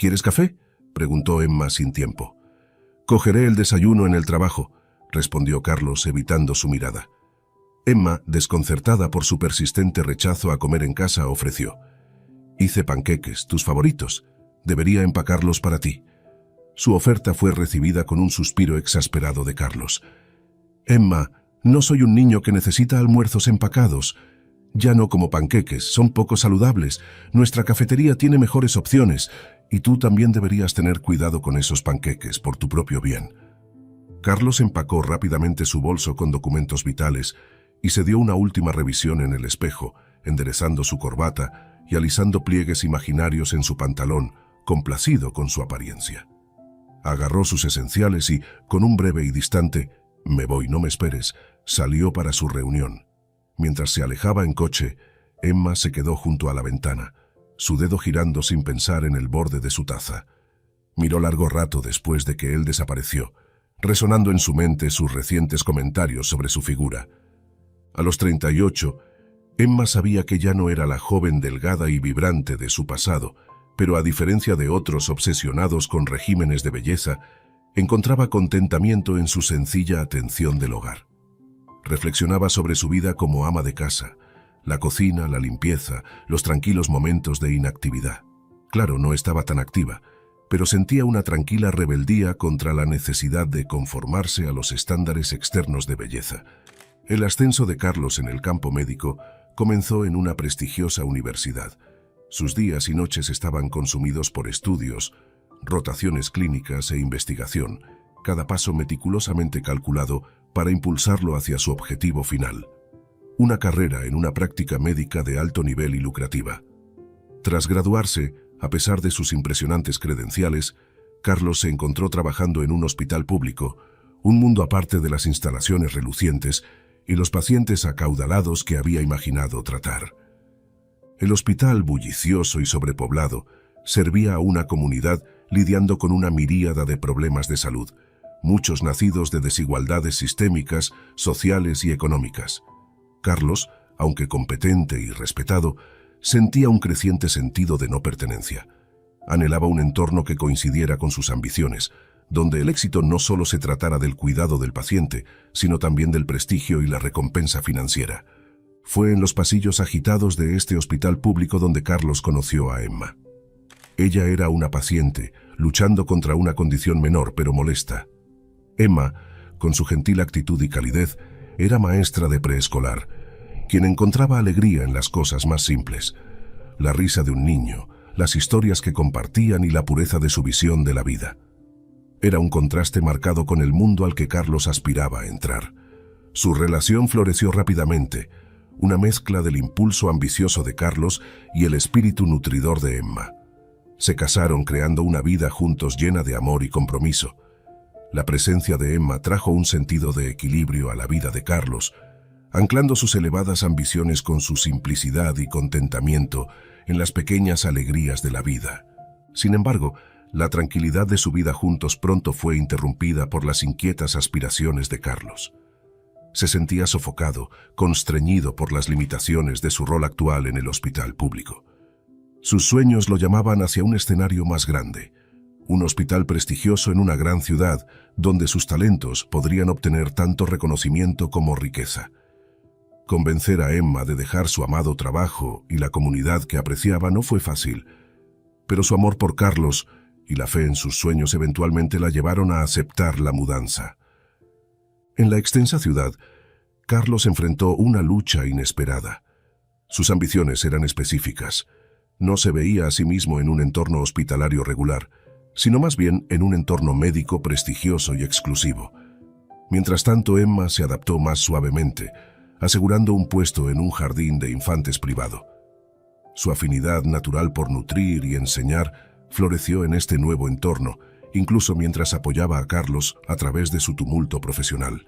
¿Quieres café?, preguntó Emma sin tiempo. «Cogeré el desayuno en el trabajo», respondió Carlos, evitando su mirada. Emma, desconcertada por su persistente rechazo a comer en casa, ofreció: «Hice panqueques, tus favoritos. Debería empacarlos para ti». Su oferta fue recibida con un suspiro exasperado de Carlos. «Emma, no soy un niño que necesita almuerzos empacados. Ya no como panqueques, son poco saludables. Nuestra cafetería tiene mejores opciones, y tú también deberías tener cuidado con esos panqueques por tu propio bien». Carlos empacó rápidamente su bolso con documentos vitales y se dio una última revisión en el espejo, enderezando su corbata y alisando pliegues imaginarios en su pantalón, complacido con su apariencia. Agarró sus esenciales y, con un breve y distante «me voy, no me esperes», salió para su reunión. Mientras se alejaba en coche, Emma se quedó junto a la ventana, su dedo girando sin pensar en el borde de su taza. Miró largo rato después de que él desapareció, resonando en su mente sus recientes comentarios sobre su figura. A los 38, Emma sabía que ya no era la joven delgada y vibrante de su pasado, pero a diferencia de otros obsesionados con regímenes de belleza, encontraba contentamiento en su sencilla atención del hogar. Reflexionaba sobre su vida como ama de casa, la cocina, la limpieza, los tranquilos momentos de inactividad. Claro, no estaba tan activa, pero sentía una tranquila rebeldía contra la necesidad de conformarse a los estándares externos de belleza. El ascenso de Carlos en el campo médico comenzó en una prestigiosa universidad. Sus días y noches estaban consumidos por estudios, rotaciones clínicas e investigación, cada paso meticulosamente calculado para impulsarlo hacia su objetivo final: una carrera en una práctica médica de alto nivel y lucrativa. Tras graduarse, a pesar de sus impresionantes credenciales, Carlos se encontró trabajando en un hospital público, un mundo aparte de las instalaciones relucientes y los pacientes acaudalados que había imaginado tratar. El hospital, bullicioso y sobrepoblado, servía a una comunidad lidiando con una miríada de problemas de salud, muchos nacidos de desigualdades sistémicas, sociales y económicas. Carlos, aunque competente y respetado, sentía un creciente sentido de no pertenencia. Anhelaba un entorno que coincidiera con sus ambiciones, donde el éxito no solo se tratara del cuidado del paciente, sino también del prestigio y la recompensa financiera. Fue en los pasillos agitados de este hospital público donde Carlos conoció a Emma. Ella era una paciente, luchando contra una condición menor pero molesta. Emma, con su gentil actitud y calidez, era maestra de preescolar, quien encontraba alegría en las cosas más simples: la risa de un niño, las historias que compartían y la pureza de su visión de la vida. Era un contraste marcado con el mundo al que Carlos aspiraba a entrar. Su relación floreció rápidamente, una mezcla del impulso ambicioso de Carlos y el espíritu nutridor de Emma. Se casaron creando una vida juntos llena de amor y compromiso. La presencia de Emma trajo un sentido de equilibrio a la vida de Carlos, anclando sus elevadas ambiciones con su simplicidad y contentamiento en las pequeñas alegrías de la vida. Sin embargo, la tranquilidad de su vida juntos pronto fue interrumpida por las inquietas aspiraciones de Carlos. Se sentía sofocado, constreñido por las limitaciones de su rol actual en el hospital público. Sus sueños lo llamaban hacia un escenario más grande, un hospital prestigioso en una gran ciudad donde sus talentos podrían obtener tanto reconocimiento como riqueza. Convencer a Emma de dejar su amado trabajo y la comunidad que apreciaba no fue fácil, pero su amor por Carlos y la fe en sus sueños eventualmente la llevaron a aceptar la mudanza. En la extensa ciudad, Carlos enfrentó una lucha inesperada. Sus ambiciones eran específicas. No se veía a sí mismo en un entorno hospitalario regular, sino más bien en un entorno médico prestigioso y exclusivo. Mientras tanto, Emma se adaptó más suavemente, asegurando un puesto en un jardín de infantes privado. Su afinidad natural por nutrir y enseñar floreció en este nuevo entorno, incluso mientras apoyaba a Carlos a través de su tumulto profesional.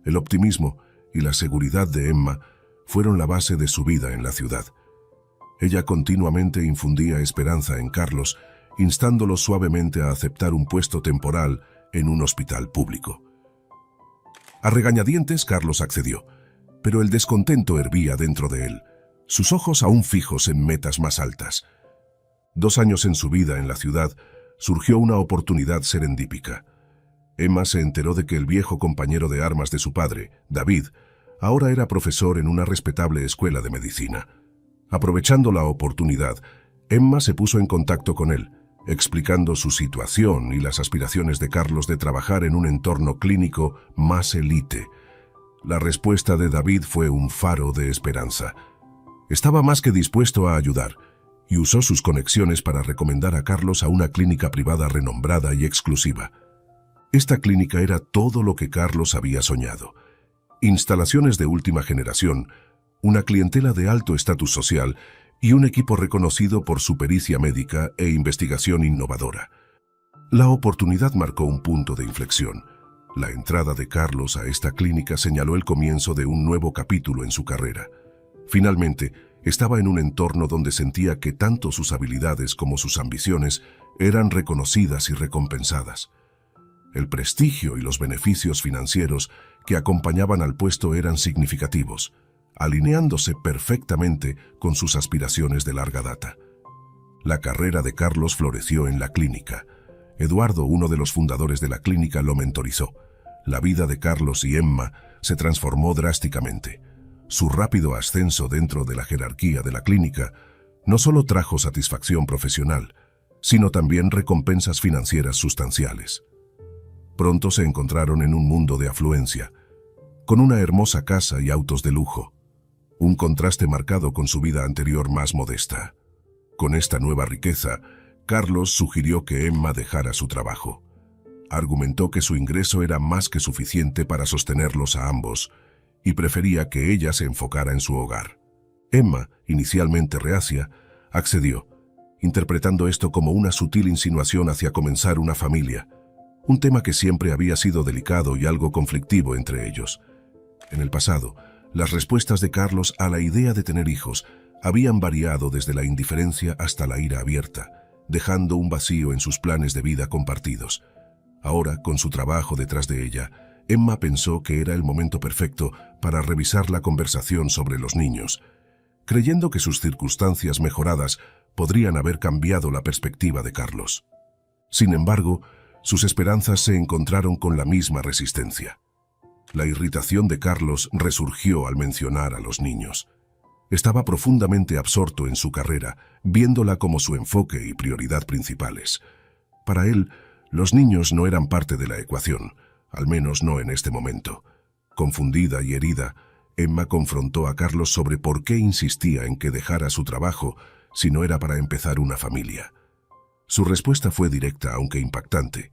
El optimismo y la seguridad de Emma fueron la base de su vida en la ciudad. Ella continuamente infundía esperanza en Carlos, instándolo suavemente a aceptar un puesto temporal en un hospital público. A regañadientes, Carlos accedió, pero el descontento hervía dentro de él, sus ojos aún fijos en metas más altas. 2 años en su vida en la ciudad, surgió una oportunidad serendípica. Emma se enteró de que el viejo compañero de armas de su padre, David, ahora era profesor en una respetable escuela de medicina. Aprovechando la oportunidad, Emma se puso en contacto con él, explicando su situación y las aspiraciones de Carlos de trabajar en un entorno clínico más élite. La respuesta de David fue un faro de esperanza. Estaba más que dispuesto a ayudar, y usó sus conexiones para recomendar a Carlos a una clínica privada renombrada y exclusiva. Esta clínica era todo lo que Carlos había soñado. Instalaciones de última generación, una clientela de alto estatus social y un equipo reconocido por su pericia médica e investigación innovadora. La oportunidad marcó un punto de inflexión. La entrada de Carlos a esta clínica señaló el comienzo de un nuevo capítulo en su carrera. Finalmente, estaba en un entorno donde sentía que tanto sus habilidades como sus ambiciones eran reconocidas y recompensadas. El prestigio y los beneficios financieros que acompañaban al puesto eran significativos, alineándose perfectamente con sus aspiraciones de larga data. La carrera de Carlos floreció en la clínica. Eduardo, uno de los fundadores de la clínica, lo mentorizó. La vida de Carlos y Emma se transformó drásticamente. Su rápido ascenso dentro de la jerarquía de la clínica no solo trajo satisfacción profesional, sino también recompensas financieras sustanciales. Pronto se encontraron en un mundo de afluencia, con una hermosa casa y autos de lujo, un contraste marcado con su vida anterior más modesta. Con esta nueva riqueza, Carlos sugirió que Emma dejara su trabajo. Argumentó que su ingreso era más que suficiente para sostenerlos a ambos y prefería que ella se enfocara en su hogar. Emma, inicialmente reacia, accedió, interpretando esto como una sutil insinuación hacia comenzar una familia, un tema que siempre había sido delicado y algo conflictivo entre ellos. En el pasado, las respuestas de Carlos a la idea de tener hijos habían variado desde la indiferencia hasta la ira abierta, dejando un vacío en sus planes de vida compartidos. Ahora, con su trabajo detrás de ella, Emma pensó que era el momento perfecto para revisar la conversación sobre los niños, creyendo que sus circunstancias mejoradas podrían haber cambiado la perspectiva de Carlos. Sin embargo, sus esperanzas se encontraron con la misma resistencia. La irritación de Carlos resurgió al mencionar a los niños. Estaba profundamente absorto en su carrera, viéndola como su enfoque y prioridad principales. Para él, los niños no eran parte de la ecuación, al menos no en este momento. Confundida y herida, Emma confrontó a Carlos sobre por qué insistía en que dejara su trabajo si no era para empezar una familia. Su respuesta fue directa, aunque impactante.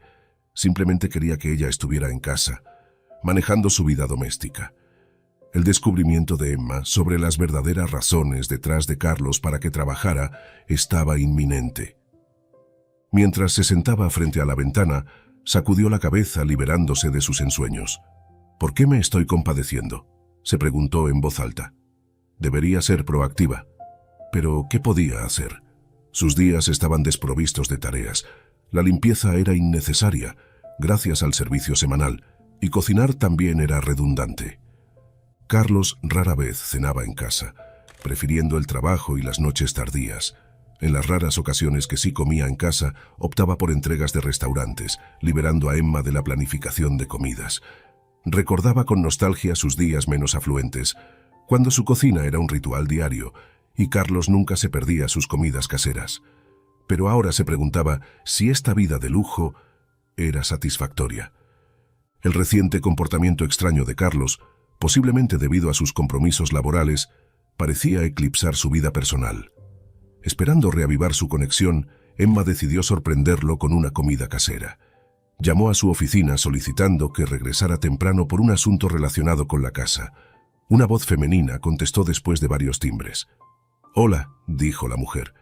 Simplemente quería que ella estuviera en casa, manejando su vida doméstica. El descubrimiento de Emma sobre las verdaderas razones detrás de Carlos para que trabajara estaba inminente. Mientras se sentaba frente a la ventana, sacudió la cabeza liberándose de sus ensueños. ¿Por qué me estoy compadeciendo?, se preguntó en voz alta. Debería ser proactiva. Pero, ¿qué podía hacer? Sus días estaban desprovistos de tareas. La limpieza era innecesaria, gracias al servicio semanal, y cocinar también era redundante. Carlos rara vez cenaba en casa, prefiriendo el trabajo y las noches tardías. En las raras ocasiones que sí comía en casa, optaba por entregas de restaurantes, liberando a Emma de la planificación de comidas. Recordaba con nostalgia sus días menos afluentes, cuando su cocina era un ritual diario, y Carlos nunca se perdía sus comidas caseras. Pero ahora se preguntaba si esta vida de lujo era satisfactoria. El reciente comportamiento extraño de Carlos, posiblemente debido a sus compromisos laborales, parecía eclipsar su vida personal. Esperando reavivar su conexión, Emma decidió sorprenderlo con una comida casera. Llamó a su oficina solicitando que regresara temprano por un asunto relacionado con la casa. Una voz femenina contestó después de varios timbres. «Hola», dijo la mujer.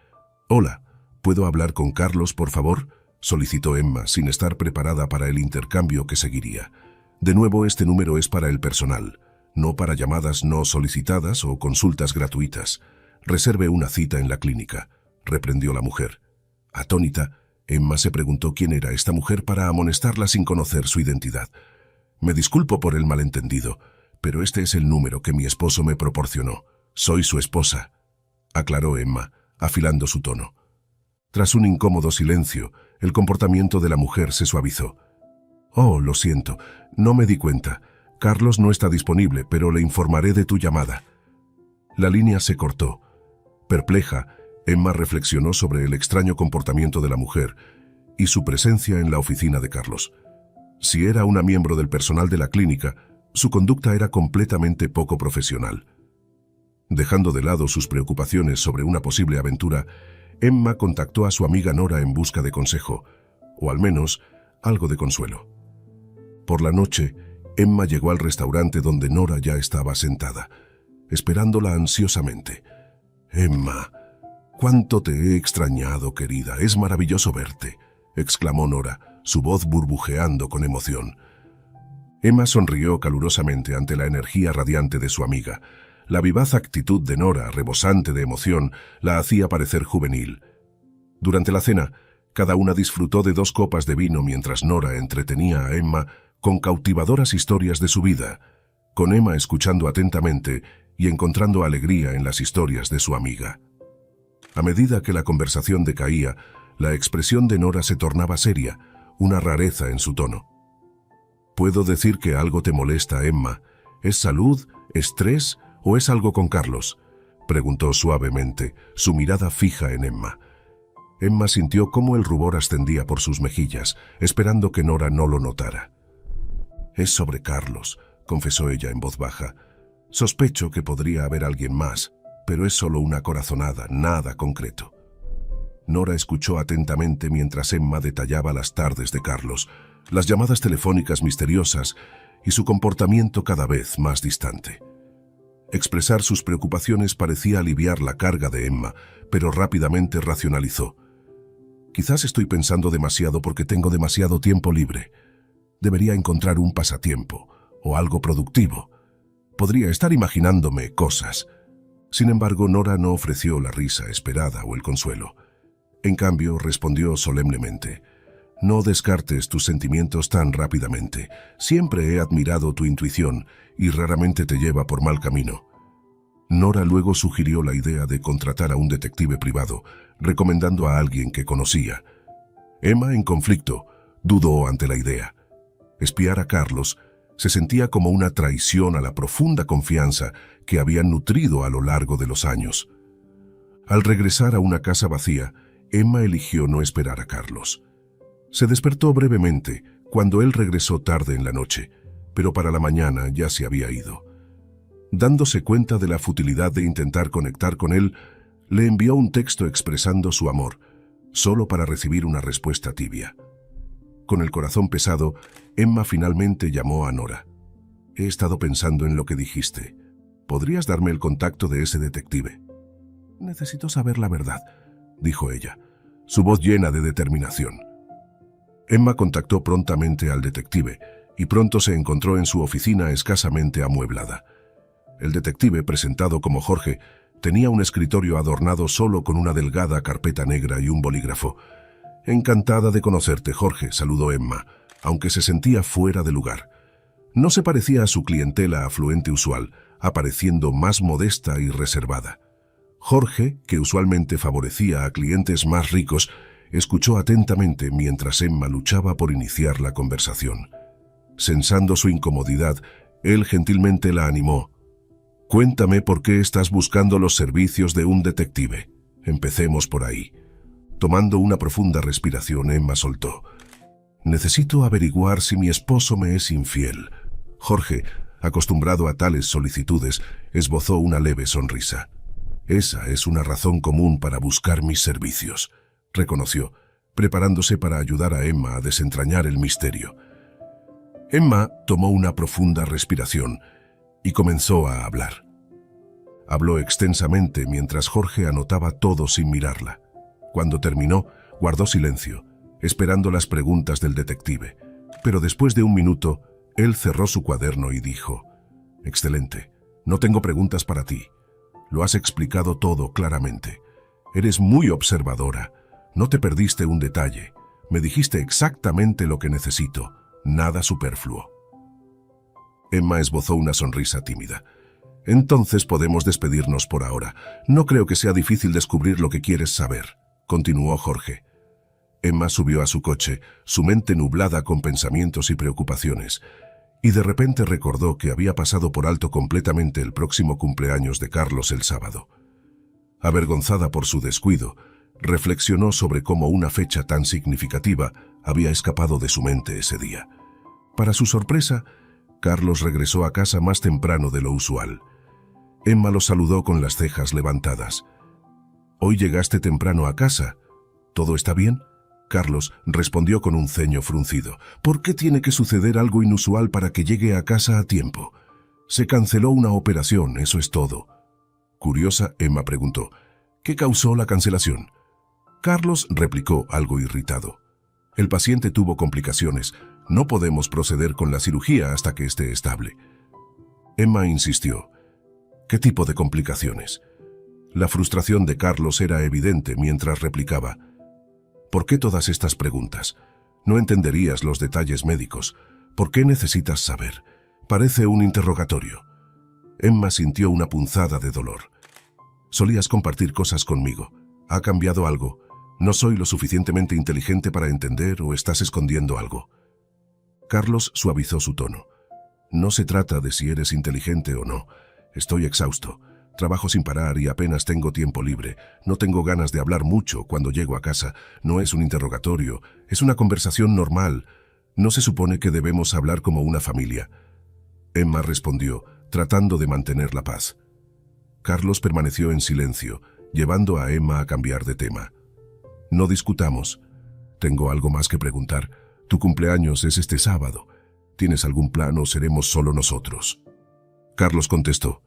«Hola, ¿puedo hablar con Carlos, por favor?», solicitó Emma, sin estar preparada para el intercambio que seguiría. «De nuevo, este número es para el personal, no para llamadas no solicitadas o consultas gratuitas. Reserve una cita en la clínica», reprendió la mujer. Atónita, Emma se preguntó quién era esta mujer para amonestarla sin conocer su identidad. «Me disculpo por el malentendido, pero este es el número que mi esposo me proporcionó. Soy su esposa», aclaró Emma, afilando su tono. Tras un incómodo silencio, el comportamiento de la mujer se suavizó. «Oh, lo siento, no me di cuenta. Carlos no está disponible, pero le informaré de tu llamada». La línea se cortó. Perpleja, Emma reflexionó sobre el extraño comportamiento de la mujer y su presencia en la oficina de Carlos. Si era una miembro del personal de la clínica, su conducta era completamente poco profesional. Dejando de lado sus preocupaciones sobre una posible aventura, Emma contactó a su amiga Nora en busca de consejo, o al menos algo de consuelo. Por la noche, Emma llegó al restaurante donde Nora ya estaba sentada, esperándola ansiosamente. «Emma, cuánto te he extrañado, querida. Es maravilloso verte», exclamó Nora, su voz burbujeando con emoción. Emma sonrió calurosamente ante la energía radiante de su amiga. La vivaz actitud de Nora, rebosante de emoción, la hacía parecer juvenil. Durante la cena, cada una disfrutó de 2 copas de vino mientras Nora entretenía a Emma con cautivadoras historias de su vida, con Emma escuchando atentamente y encontrando alegría en las historias de su amiga. A medida que la conversación decaía, la expresión de Nora se tornaba seria, una rareza en su tono. «¿Puedo decir que algo te molesta, Emma? ¿Es salud, estrés o es algo con Carlos?», preguntó suavemente, su mirada fija en Emma. Emma sintió cómo el rubor ascendía por sus mejillas, esperando que Nora no lo notara. «Es sobre Carlos», confesó ella en voz baja. «Sospecho que podría haber alguien más, pero es solo una corazonada, nada concreto». Nora escuchó atentamente mientras Emma detallaba las tardes de Carlos, las llamadas telefónicas misteriosas y su comportamiento cada vez más distante. Expresar sus preocupaciones parecía aliviar la carga de Emma, pero rápidamente racionalizó. «Quizás estoy pensando demasiado porque tengo demasiado tiempo libre. Debería encontrar un pasatiempo o algo productivo. Podría estar imaginándome cosas». Sin embargo, Nora no ofreció la risa esperada o el consuelo. En cambio, respondió solemnemente: «No descartes tus sentimientos tan rápidamente. Siempre he admirado tu intuición y raramente te lleva por mal camino». Nora luego sugirió la idea de contratar a un detective privado, recomendando a alguien que conocía. Emma, en conflicto, dudó ante la idea. Espiar a Carlos se sentía como una traición a la profunda confianza que habían nutrido a lo largo de los años. Al regresar a una casa vacía, Emma eligió no esperar a Carlos. Se despertó brevemente cuando él regresó tarde en la noche, pero para la mañana ya se había ido. Dándose cuenta de la futilidad de intentar conectar con él, le envió un texto expresando su amor, solo para recibir una respuesta tibia. Con el corazón pesado, Emma finalmente llamó a Nora. «He estado pensando en lo que dijiste. ¿Podrías darme el contacto de ese detective?» «Necesito saber la verdad», dijo ella, su voz llena de determinación. Emma contactó prontamente al detective y pronto se encontró en su oficina escasamente amueblada. El detective, presentado como Jorge, tenía un escritorio adornado solo con una delgada carpeta negra y un bolígrafo. «Encantada de conocerte, Jorge», saludó Emma, aunque se sentía fuera de lugar. No se parecía a su clientela afluente usual, apareciendo más modesta y reservada. Jorge, que usualmente favorecía a clientes más ricos, escuchó atentamente mientras Emma luchaba por iniciar la conversación. Sensando su incomodidad, él gentilmente la animó. «Cuéntame por qué estás buscando los servicios de un detective. Empecemos por ahí». Tomando una profunda respiración, Emma soltó: «Necesito averiguar si mi esposo me es infiel». Jorge, acostumbrado a tales solicitudes, esbozó una leve sonrisa. «Esa es una razón común para buscar mis servicios», reconoció, preparándose para ayudar a Emma a desentrañar el misterio. Emma tomó una profunda respiración y comenzó a hablar. Habló extensamente mientras Jorge anotaba todo sin mirarla. Cuando terminó, guardó silencio, esperando las preguntas del detective. Pero después de un minuto, él cerró su cuaderno y dijo: «Excelente, no tengo preguntas para ti. Lo has explicado todo claramente. Eres muy observadora. No te perdiste un detalle. Me dijiste exactamente lo que necesito. Nada superfluo». Emma esbozó una sonrisa tímida. «Entonces podemos despedirnos por ahora. No creo que sea difícil descubrir lo que quieres saber», continuó Jorge. Emma subió a su coche, su mente nublada con pensamientos y preocupaciones, y de repente recordó que había pasado por alto completamente el próximo cumpleaños de Carlos el sábado. Avergonzada por su descuido, reflexionó sobre cómo una fecha tan significativa había escapado de su mente ese día. Para su sorpresa, Carlos regresó a casa más temprano de lo usual. Emma lo saludó con las cejas levantadas. «¿Hoy llegaste temprano a casa? ¿Todo está bien?» Carlos respondió con un ceño fruncido. «¿Por qué tiene que suceder algo inusual para que llegue a casa a tiempo? Se canceló una operación, eso es todo». Curiosa, Emma preguntó. «¿Qué causó la cancelación?» Carlos replicó algo irritado. «El paciente tuvo complicaciones. No podemos proceder con la cirugía hasta que esté estable». Emma insistió. «¿Qué tipo de complicaciones?» La frustración de Carlos era evidente mientras replicaba. «¿Por qué todas estas preguntas? No entenderías los detalles médicos. ¿Por qué necesitas saber? Parece un interrogatorio». Emma sintió una punzada de dolor. «Solías compartir cosas conmigo. ¿Ha cambiado algo? ¿No soy lo suficientemente inteligente para entender o estás escondiendo algo?» Carlos suavizó su tono. «No se trata de si eres inteligente o no. Estoy exhausto. Trabajo sin parar y apenas tengo tiempo libre. No tengo ganas de hablar mucho cuando llego a casa. No es un interrogatorio, es una conversación normal. ¿No se supone que debemos hablar como una familia?» Emma respondió, tratando de mantener la paz. Carlos permaneció en silencio, llevando a Emma a cambiar de tema. «No discutamos. Tengo algo más que preguntar. Tu cumpleaños es este sábado. ¿Tienes algún plan o seremos solo nosotros?» Carlos contestó.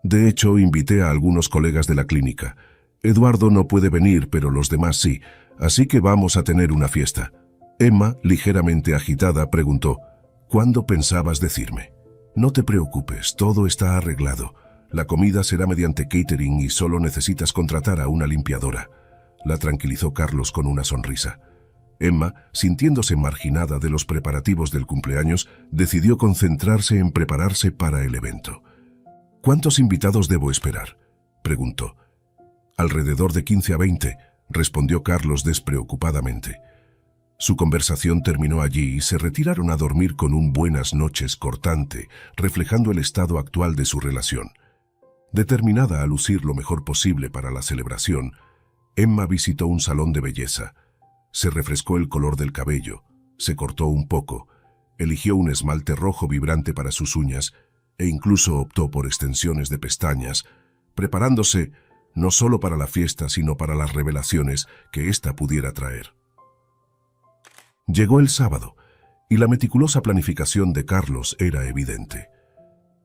«De hecho, invité a algunos colegas de la clínica. Eduardo no puede venir, pero los demás sí, así que vamos a tener una fiesta». Emma, ligeramente agitada, preguntó, «¿Cuándo pensabas decirme?» «No te preocupes, todo está arreglado. La comida será mediante catering y solo necesitas contratar a una limpiadora», la tranquilizó Carlos con una sonrisa. Emma, sintiéndose marginada de los preparativos del cumpleaños, decidió concentrarse en prepararse para el evento. «¿Cuántos invitados debo esperar?», preguntó. «Alrededor de 15 a 20, respondió Carlos despreocupadamente. Su conversación terminó allí y se retiraron a dormir con un buenas noches cortante, reflejando el estado actual de su relación. Determinada a lucir lo mejor posible para la celebración, Emma visitó un salón de belleza. Se refrescó el color del cabello, se cortó un poco, eligió un esmalte rojo vibrante para sus uñas e incluso optó por extensiones de pestañas, preparándose no solo para la fiesta sino para las revelaciones que ésta pudiera traer. Llegó el sábado, y la meticulosa planificación de Carlos era evidente.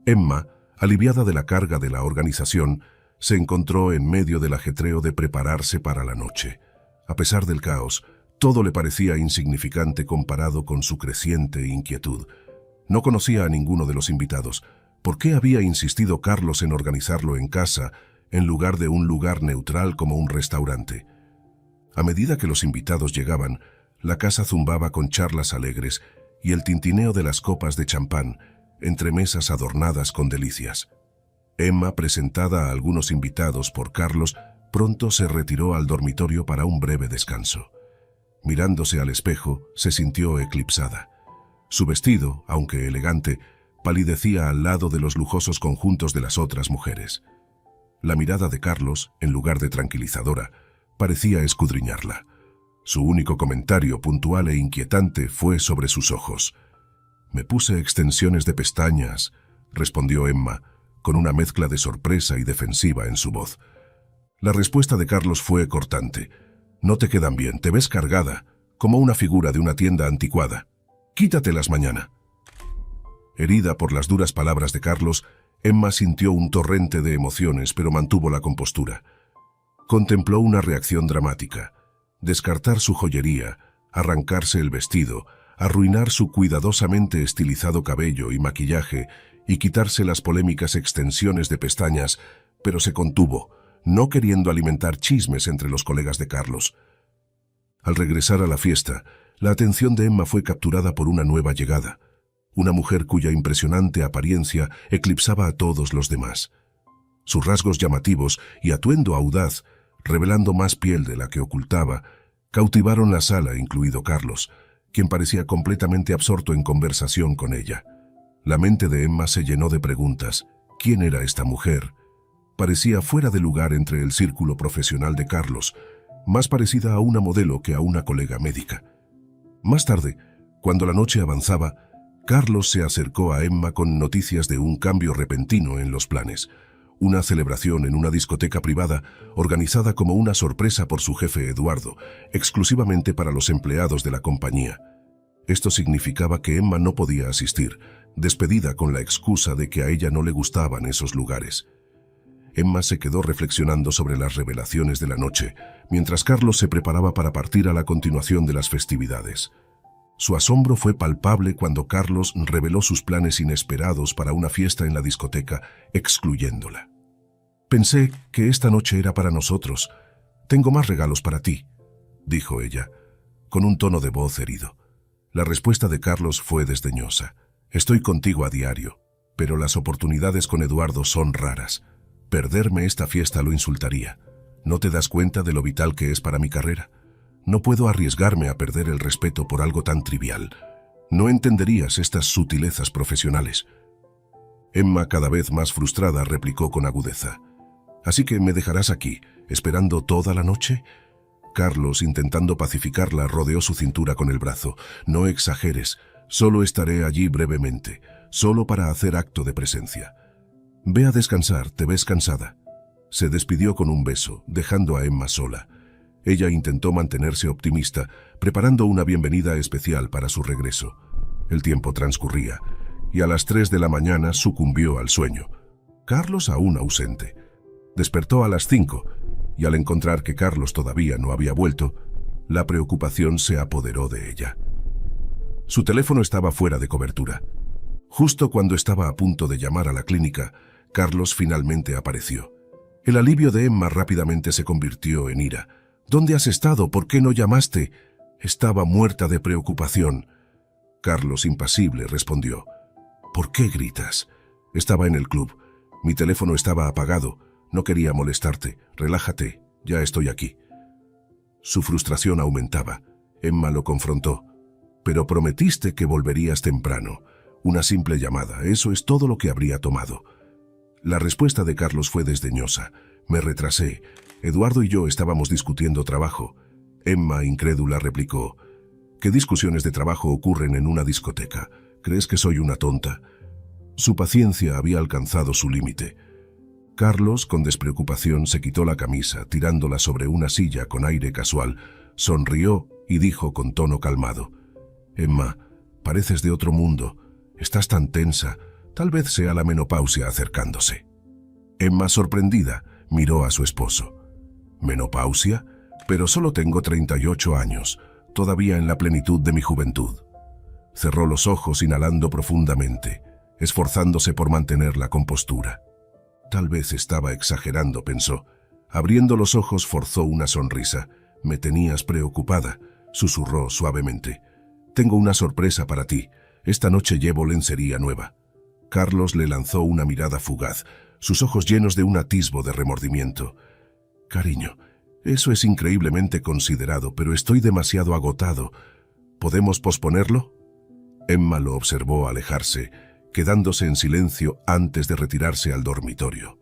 Emma, aliviada de la carga de la organización, se encontró en medio del ajetreo de prepararse para la noche. A pesar del caos, todo le parecía insignificante comparado con su creciente inquietud. No conocía a ninguno de los invitados. ¿Por qué había insistido Carlos en organizarlo en casa, en lugar de un lugar neutral como un restaurante? A medida que los invitados llegaban, la casa zumbaba con charlas alegres y el tintineo de las copas de champán, entre mesas adornadas con delicias. Emma, presentada a algunos invitados por Carlos, pronto se retiró al dormitorio para un breve descanso. Mirándose al espejo, se sintió eclipsada. Su vestido, aunque elegante, palidecía al lado de los lujosos conjuntos de las otras mujeres. La mirada de Carlos, en lugar de tranquilizadora, parecía escudriñarla. Su único comentario puntual e inquietante fue sobre sus ojos. «Me puse extensiones de pestañas», respondió Emma, con una mezcla de sorpresa y defensiva en su voz. La respuesta de Carlos fue cortante. «No te quedan bien, te ves cargada, como una figura de una tienda anticuada. Quítatelas mañana». Herida por las duras palabras de Carlos, Emma sintió un torrente de emociones, pero mantuvo la compostura. Contempló una reacción dramática. Descartar su joyería, arrancarse el vestido, arruinar su cuidadosamente estilizado cabello y maquillaje y quitarse las polémicas extensiones de pestañas, pero se contuvo, no queriendo alimentar chismes entre los colegas de Carlos. Al regresar a la fiesta, la atención de Emma fue capturada por una nueva llegada, una mujer cuya impresionante apariencia eclipsaba a todos los demás. Sus rasgos llamativos y atuendo audaz revelando más piel de la que ocultaba, cautivaron la sala, incluido Carlos, quien parecía completamente absorto en conversación con ella. La mente de Emma se llenó de preguntas. ¿Quién era esta mujer? Parecía fuera de lugar entre el círculo profesional de Carlos, más parecida a una modelo que a una colega médica. Más tarde, cuando la noche avanzaba, Carlos se acercó a Emma con noticias de un cambio repentino en los planes. Una celebración en una discoteca privada, organizada como una sorpresa por su jefe Eduardo, exclusivamente para los empleados de la compañía. Esto significaba que Emma no podía asistir, despedida con la excusa de que a ella no le gustaban esos lugares. Emma se quedó reflexionando sobre las revelaciones de la noche, mientras Carlos se preparaba para partir a la continuación de las festividades. Su asombro fue palpable cuando Carlos reveló sus planes inesperados para una fiesta en la discoteca, excluyéndola. «Pensé que esta noche era para nosotros. Tengo más regalos para ti», dijo ella, con un tono de voz herido. La respuesta de Carlos fue desdeñosa. «Estoy contigo a diario, pero las oportunidades con Eduardo son raras. Perderme esta fiesta lo insultaría. ¿No te das cuenta de lo vital que es para mi carrera? No puedo arriesgarme a perder el respeto por algo tan trivial. No entenderías estas sutilezas profesionales». Emma, cada vez más frustrada, replicó con agudeza. «¿Así que me dejarás aquí, esperando toda la noche?» Carlos, intentando pacificarla, rodeó su cintura con el brazo. «No exageres, solo estaré allí brevemente, solo para hacer acto de presencia. Ve a descansar, te ves cansada». Se despidió con un beso, dejando a Emma sola. Ella intentó mantenerse optimista, preparando una bienvenida especial para su regreso. El tiempo transcurría, y a las 3 de la mañana sucumbió al sueño. Carlos aún ausente. Despertó a las 5, y al encontrar que Carlos todavía no había vuelto, la preocupación se apoderó de ella. Su teléfono estaba fuera de cobertura. Justo cuando estaba a punto de llamar a la clínica, Carlos finalmente apareció. El alivio de Emma rápidamente se convirtió en ira. «¿Dónde has estado? ¿Por qué no llamaste?» Estaba muerta de preocupación. Carlos, impasible, respondió. «¿Por qué gritas? Estaba en el club. Mi teléfono estaba apagado. No quería molestarte. Relájate. Ya estoy aquí». Su frustración aumentaba. Emma lo confrontó. «Pero prometiste que volverías temprano. Una simple llamada. Eso es todo lo que habría tomado». La respuesta de Carlos fue desdeñosa. «Me retrasé. Eduardo y yo estábamos discutiendo trabajo». Emma, incrédula, replicó. «¿Qué discusiones de trabajo ocurren en una discoteca? ¿Crees que soy una tonta?» Su paciencia había alcanzado su límite. Carlos, con despreocupación, se quitó la camisa, tirándola sobre una silla con aire casual, sonrió y dijo con tono calmado. «Emma, pareces de otro mundo. Estás tan tensa. Tal vez sea la menopausia acercándose». Emma, sorprendida, miró a su esposo. «¿Menopausia? Pero solo tengo 38 años, todavía en la plenitud de mi juventud». Cerró los ojos inhalando profundamente, esforzándose por mantener la compostura. Tal vez estaba exagerando, pensó. Abriendo los ojos forzó una sonrisa. «Me tenías preocupada», susurró suavemente. «Tengo una sorpresa para ti. Esta noche llevo lencería nueva». Carlos le lanzó una mirada fugaz, sus ojos llenos de un atisbo de remordimiento. «Cariño, eso es increíblemente considerado, pero estoy demasiado agotado. ¿Podemos posponerlo?» Emma lo observó alejarse, quedándose en silencio antes de retirarse al dormitorio.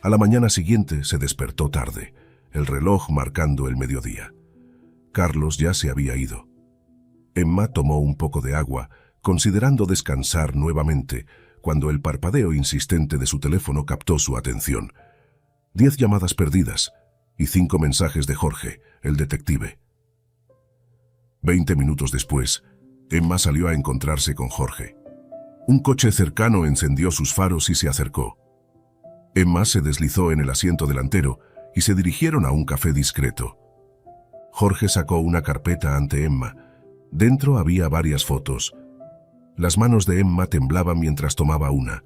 A la mañana siguiente se despertó tarde, el reloj marcando el mediodía. Carlos ya se había ido. Emma tomó un poco de agua, considerando descansar nuevamente, cuando el parpadeo insistente de su teléfono captó su atención. 10 llamadas perdidas y 5 mensajes de Jorge, el detective. 20 minutos después, Emma salió a encontrarse con Jorge. Un coche cercano encendió sus faros y se acercó. Emma se deslizó en el asiento delantero y se dirigieron a un café discreto. Jorge sacó una carpeta ante Emma. Dentro había varias fotos. Las manos de Emma temblaban mientras tomaba una.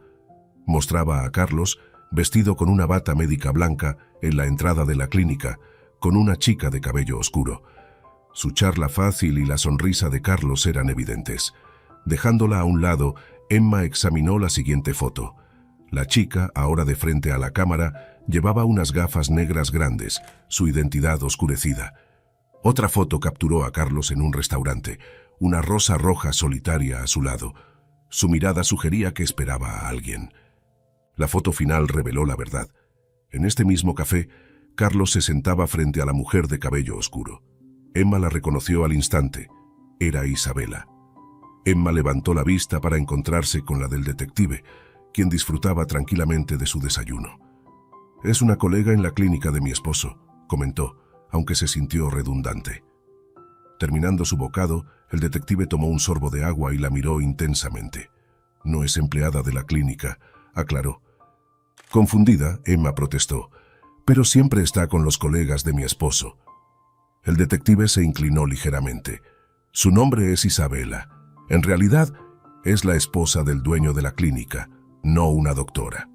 Mostraba a Carlos, vestido con una bata médica blanca, en la entrada de la clínica, con una chica de cabello oscuro. Su charla fácil y la sonrisa de Carlos eran evidentes. Dejándola a un lado, Emma examinó la siguiente foto. La chica, ahora de frente a la cámara, Llevaba unas gafas negras grandes, su identidad oscurecida. Otra foto capturó a Carlos en un restaurante, una rosa roja solitaria a su lado. Su mirada sugería que esperaba a alguien. La foto final reveló la verdad. En este mismo café, Carlos se sentaba frente a la mujer de cabello oscuro. Emma la reconoció al instante. Era Isabela. Emma levantó la vista para encontrarse con la del detective, quien disfrutaba tranquilamente de su desayuno. «Es una colega en la clínica de mi esposo», comentó, aunque se sintió redundante. Terminando su bocado, el detective tomó un sorbo de agua y la miró intensamente. «No es empleada de la clínica», aclaró. Confundida, Emma protestó. «Pero siempre está con los colegas de mi esposo». El detective se inclinó ligeramente. «Su nombre es Isabela. En realidad, es la esposa del dueño de la clínica, no una doctora».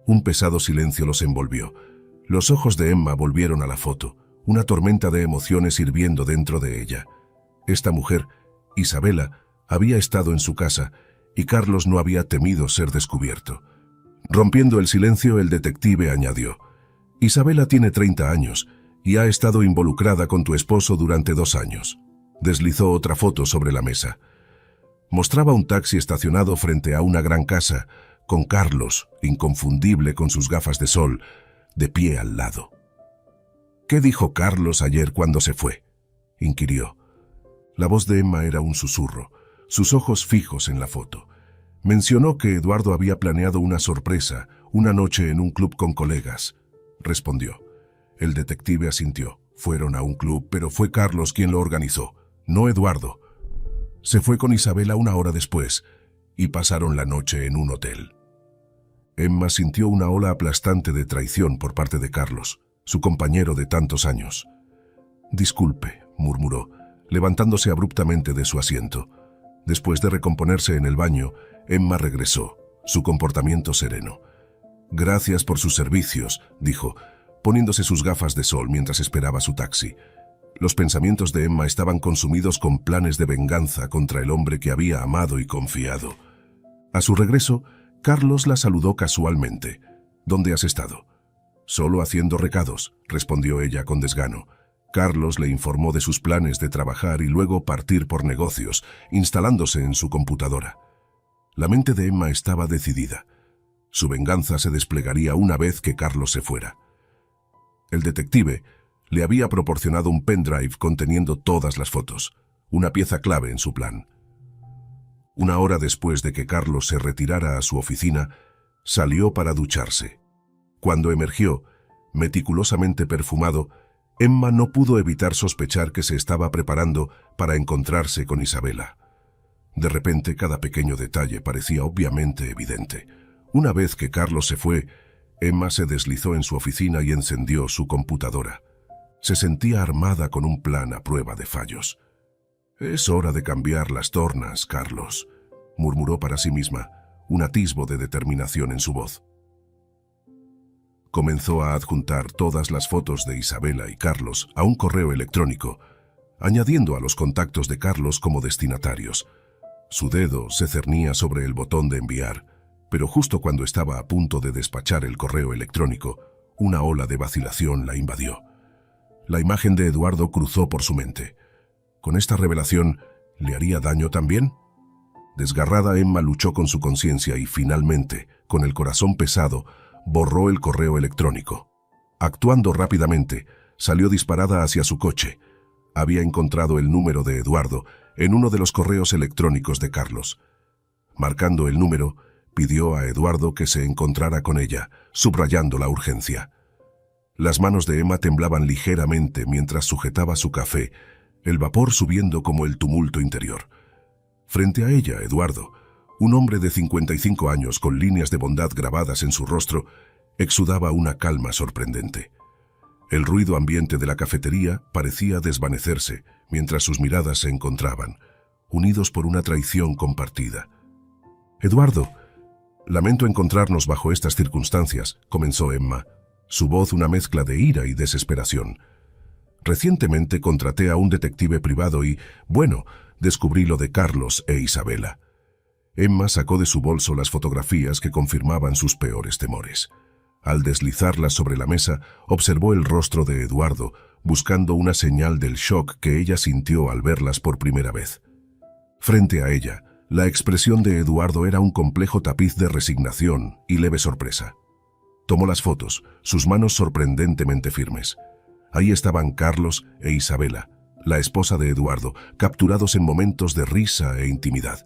Un pesado silencio los envolvió. Los ojos de Emma volvieron a la foto, una tormenta de emociones hirviendo dentro de ella. Esta mujer, Isabela, había estado en su casa y Carlos no había temido ser descubierto. Rompiendo el silencio, el detective añadió: «Isabela tiene 30 años y ha estado involucrada con tu esposo durante 2 años». Deslizó otra foto sobre la mesa. Mostraba un taxi estacionado frente a una gran casa, con Carlos, inconfundible con sus gafas de sol, de pie al lado. «¿Qué dijo Carlos ayer cuando se fue?», inquirió. La voz de Emma era un susurro, sus ojos fijos en la foto. «Mencionó que Eduardo había planeado una sorpresa, una noche en un club con colegas», respondió. El detective asintió. «Fueron a un club, pero fue Carlos quien lo organizó, no Eduardo. Se fue con Isabela 1 hora después y pasaron la noche en un hotel». Emma sintió una ola aplastante de traición por parte de Carlos, su compañero de tantos años. «Disculpe», murmuró, levantándose abruptamente de su asiento. Después de recomponerse en el baño, Emma regresó, su comportamiento sereno. «Gracias por sus servicios», dijo, poniéndose sus gafas de sol mientras esperaba su taxi. Los pensamientos de Emma estaban consumidos con planes de venganza contra el hombre que había amado y confiado. A su regreso, Carlos la saludó casualmente. «¿Dónde has estado?». «Solo haciendo recados», respondió ella con desgano. Carlos le informó de sus planes de trabajar y luego partir por negocios, instalándose en su computadora. La mente de Emma estaba decidida. Su venganza se desplegaría una vez que Carlos se fuera. El detective le había proporcionado un pendrive conteniendo todas las fotos, una pieza clave en su plan. 1 hora después de que Carlos se retirara a su oficina, salió para ducharse. Cuando emergió, meticulosamente perfumado, Emma no pudo evitar sospechar que se estaba preparando para encontrarse con Isabela. De repente, cada pequeño detalle parecía obviamente evidente. Una vez que Carlos se fue, Emma se deslizó en su oficina y encendió su computadora. Se sentía armada con un plan a prueba de fallos. «Es hora de cambiar las tornas, Carlos», murmuró para sí misma, un atisbo de determinación en su voz. Comenzó a adjuntar todas las fotos de Isabela y Carlos a un correo electrónico, añadiendo a los contactos de Carlos como destinatarios. Su dedo se cernía sobre el botón de enviar, pero justo cuando estaba a punto de despachar el correo electrónico, una ola de vacilación la invadió. La imagen de Eduardo cruzó por su mente. ¿Con esta revelación le haría daño también? Desgarrada, Emma luchó con su conciencia y finalmente, con el corazón pesado, borró el correo electrónico. Actuando rápidamente, salió disparada hacia su coche. Había encontrado el número de Eduardo en uno de los correos electrónicos de Carlos. Marcando el número, pidió a Eduardo que se encontrara con ella, subrayando la urgencia. Las manos de Emma temblaban ligeramente mientras sujetaba su café, el vapor subiendo como el tumulto interior. Frente a ella, Eduardo, un hombre de 55 años con líneas de bondad grabadas en su rostro, exudaba una calma sorprendente. El ruido ambiente de la cafetería parecía desvanecerse mientras sus miradas se encontraban, unidos por una traición compartida. «Eduardo, lamento encontrarnos bajo estas circunstancias», comenzó Emma, su voz una mezcla de ira y desesperación. «Recientemente contraté a un detective privado y, bueno, descubrí lo de Carlos e Isabela». Emma sacó de su bolso las fotografías que confirmaban sus peores temores. Al deslizarlas sobre la mesa, observó el rostro de Eduardo, buscando una señal del shock que ella sintió al verlas por primera vez. Frente a ella, la expresión de Eduardo era un complejo tapiz de resignación y leve sorpresa. Tomó las fotos, sus manos sorprendentemente firmes. Ahí estaban Carlos e Isabela, la esposa de Eduardo, capturados en momentos de risa e intimidad.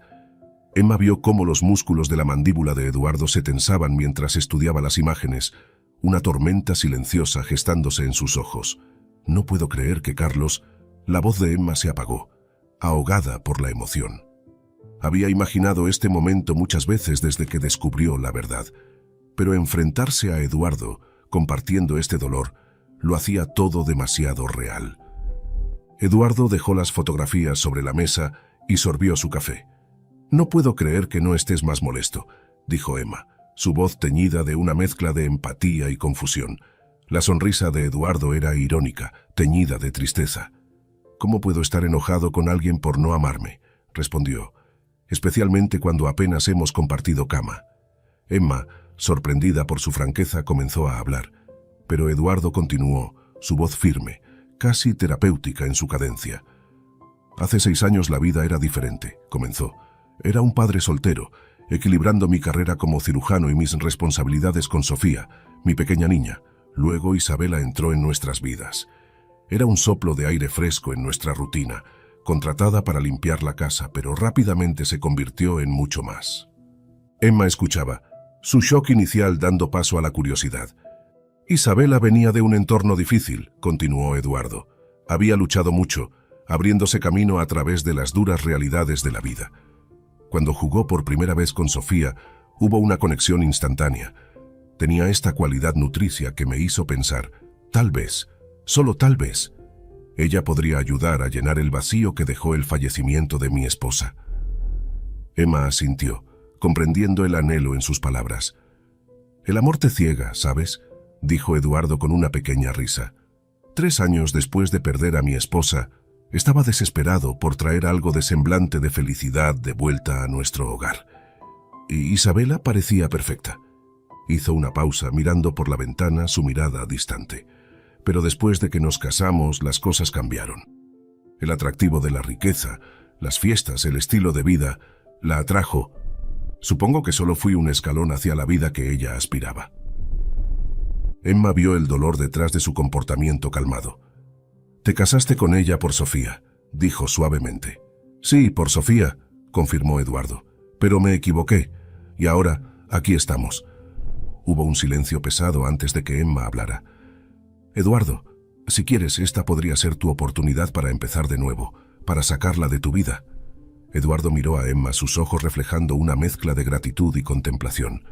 Emma vio cómo los músculos de la mandíbula de Eduardo se tensaban mientras estudiaba las imágenes, una tormenta silenciosa gestándose en sus ojos. No puedo creer que Carlos... La voz de Emma se apagó, ahogada por la emoción. Había imaginado este momento muchas veces desde que descubrió la verdad, pero enfrentarse a Eduardo, compartiendo este dolor, lo hacía todo demasiado real. Eduardo dejó las fotografías sobre la mesa y sorbió su café. «No puedo creer que no estés más molesto», dijo Emma, su voz teñida de una mezcla de empatía y confusión. La sonrisa de Eduardo era irónica, teñida de tristeza. «¿Cómo puedo estar enojado con alguien por no amarme?», respondió, «especialmente cuando apenas hemos compartido cama». Emma, sorprendida por su franqueza, comenzó a hablar, pero Eduardo continuó, su voz firme, casi terapéutica en su cadencia. «Hace 6 años la vida era diferente», comenzó. «Era un padre soltero, equilibrando mi carrera como cirujano y mis responsabilidades con Sofía, mi pequeña niña. Luego Isabela entró en nuestras vidas. Era un soplo de aire fresco en nuestra rutina, contratada para limpiar la casa, pero rápidamente se convirtió en mucho más». Emma escuchaba, su shock inicial dando paso a la curiosidad. «Isabela venía de un entorno difícil», continuó Eduardo. «Había luchado mucho, abriéndose camino a través de las duras realidades de la vida. Cuando jugó por primera vez con Sofía, hubo una conexión instantánea. Tenía esta cualidad nutricia que me hizo pensar, tal vez, solo tal vez, ella podría ayudar a llenar el vacío que dejó el fallecimiento de mi esposa». Emma asintió, comprendiendo el anhelo en sus palabras. «El amor te ciega, ¿sabes?», dijo Eduardo con una pequeña risa. 3 años después de perder a mi esposa, estaba desesperado por traer algo de semblante de felicidad de vuelta a nuestro hogar. Y Isabela parecía perfecta. Hizo una pausa mirando por la ventana, su mirada distante. Pero después de que nos casamos, las cosas cambiaron. El atractivo de la riqueza, las fiestas, el estilo de vida, la atrajo. Supongo que solo fui un escalón hacia la vida que ella aspiraba». Emma vio el dolor detrás de su comportamiento calmado. «Te casaste con ella por Sofía», dijo suavemente. «Sí, por Sofía», confirmó Eduardo. «Pero me equivoqué, y ahora aquí estamos». Hubo un silencio pesado antes de que Emma hablara. «Eduardo, si quieres, esta podría ser tu oportunidad para empezar de nuevo, para sacarla de tu vida». Eduardo miró a Emma, sus ojos reflejando una mezcla de gratitud y contemplación.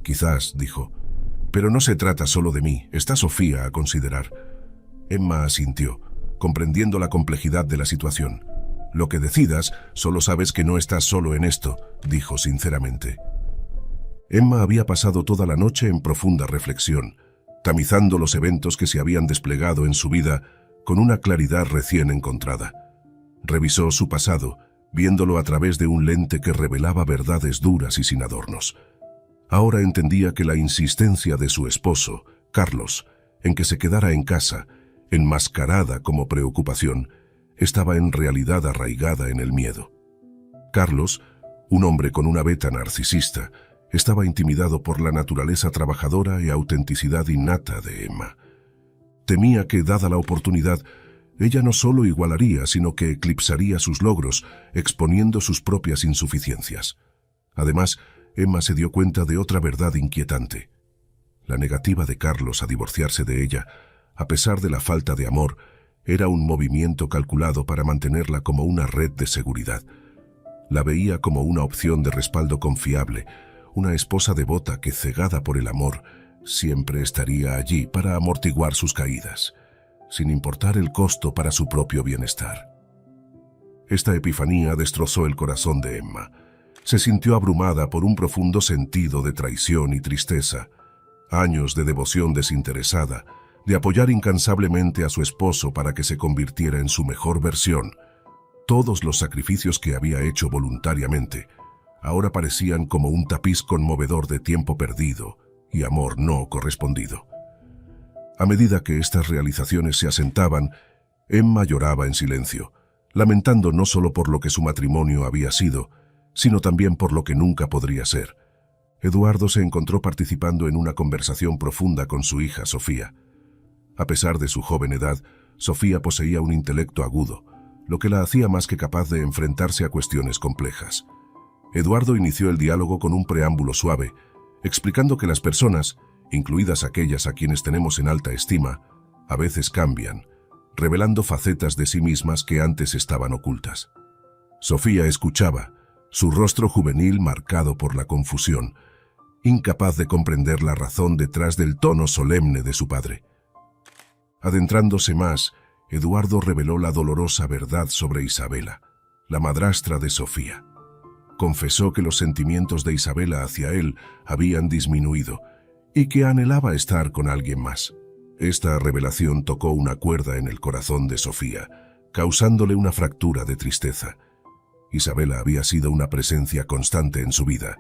«Quizás», dijo, «pero no se trata solo de mí, está Sofía a considerar». Emma asintió, comprendiendo la complejidad de la situación. «Lo que decidas, solo sabes que no estás solo en esto», dijo sinceramente. Emma había pasado toda la noche en profunda reflexión, tamizando los eventos que se habían desplegado en su vida con una claridad recién encontrada. Revisó su pasado, viéndolo a través de un lente que revelaba verdades duras y sin adornos. Ahora entendía que la insistencia de su esposo, Carlos, en que se quedara en casa, enmascarada como preocupación, estaba en realidad arraigada en el miedo. Carlos, un hombre con una beta narcisista, estaba intimidado por la naturaleza trabajadora y autenticidad innata de Emma. Temía que, dada la oportunidad, ella no solo igualaría, sino que eclipsaría sus logros, exponiendo sus propias insuficiencias. Además, Emma se dio cuenta de otra verdad inquietante. La negativa de Carlos a divorciarse de ella, a pesar de la falta de amor, era un movimiento calculado para mantenerla como una red de seguridad. La veía como una opción de respaldo confiable, una esposa devota que, cegada por el amor, siempre estaría allí para amortiguar sus caídas, sin importar el costo para su propio bienestar. Esta epifanía destrozó el corazón de Emma. Se sintió abrumada por un profundo sentido de traición y tristeza. Años de devoción desinteresada, de apoyar incansablemente a su esposo para que se convirtiera en su mejor versión. Todos los sacrificios que había hecho voluntariamente ahora parecían como un tapiz conmovedor de tiempo perdido, y amor no correspondido. A medida que estas realizaciones se asentaban, Emma lloraba en silencio, lamentando no solo por lo que su matrimonio había sido, sino también por lo que nunca podría ser. Eduardo se encontró participando en una conversación profunda con su hija Sofía. A pesar de su joven edad, Sofía poseía un intelecto agudo, lo que la hacía más que capaz de enfrentarse a cuestiones complejas. Eduardo inició el diálogo con un preámbulo suave, explicando que las personas, incluidas aquellas a quienes tenemos en alta estima, a veces cambian, revelando facetas de sí mismas que antes estaban ocultas. Sofía escuchaba, su rostro juvenil marcado por la confusión, incapaz de comprender la razón detrás del tono solemne de su padre. Adentrándose más, Eduardo reveló la dolorosa verdad sobre Isabela, la madrastra de Sofía. Confesó que los sentimientos de Isabela hacia él habían disminuido y que anhelaba estar con alguien más. Esta revelación tocó una cuerda en el corazón de Sofía, causándole una fractura de tristeza. Isabela había sido una presencia constante en su vida,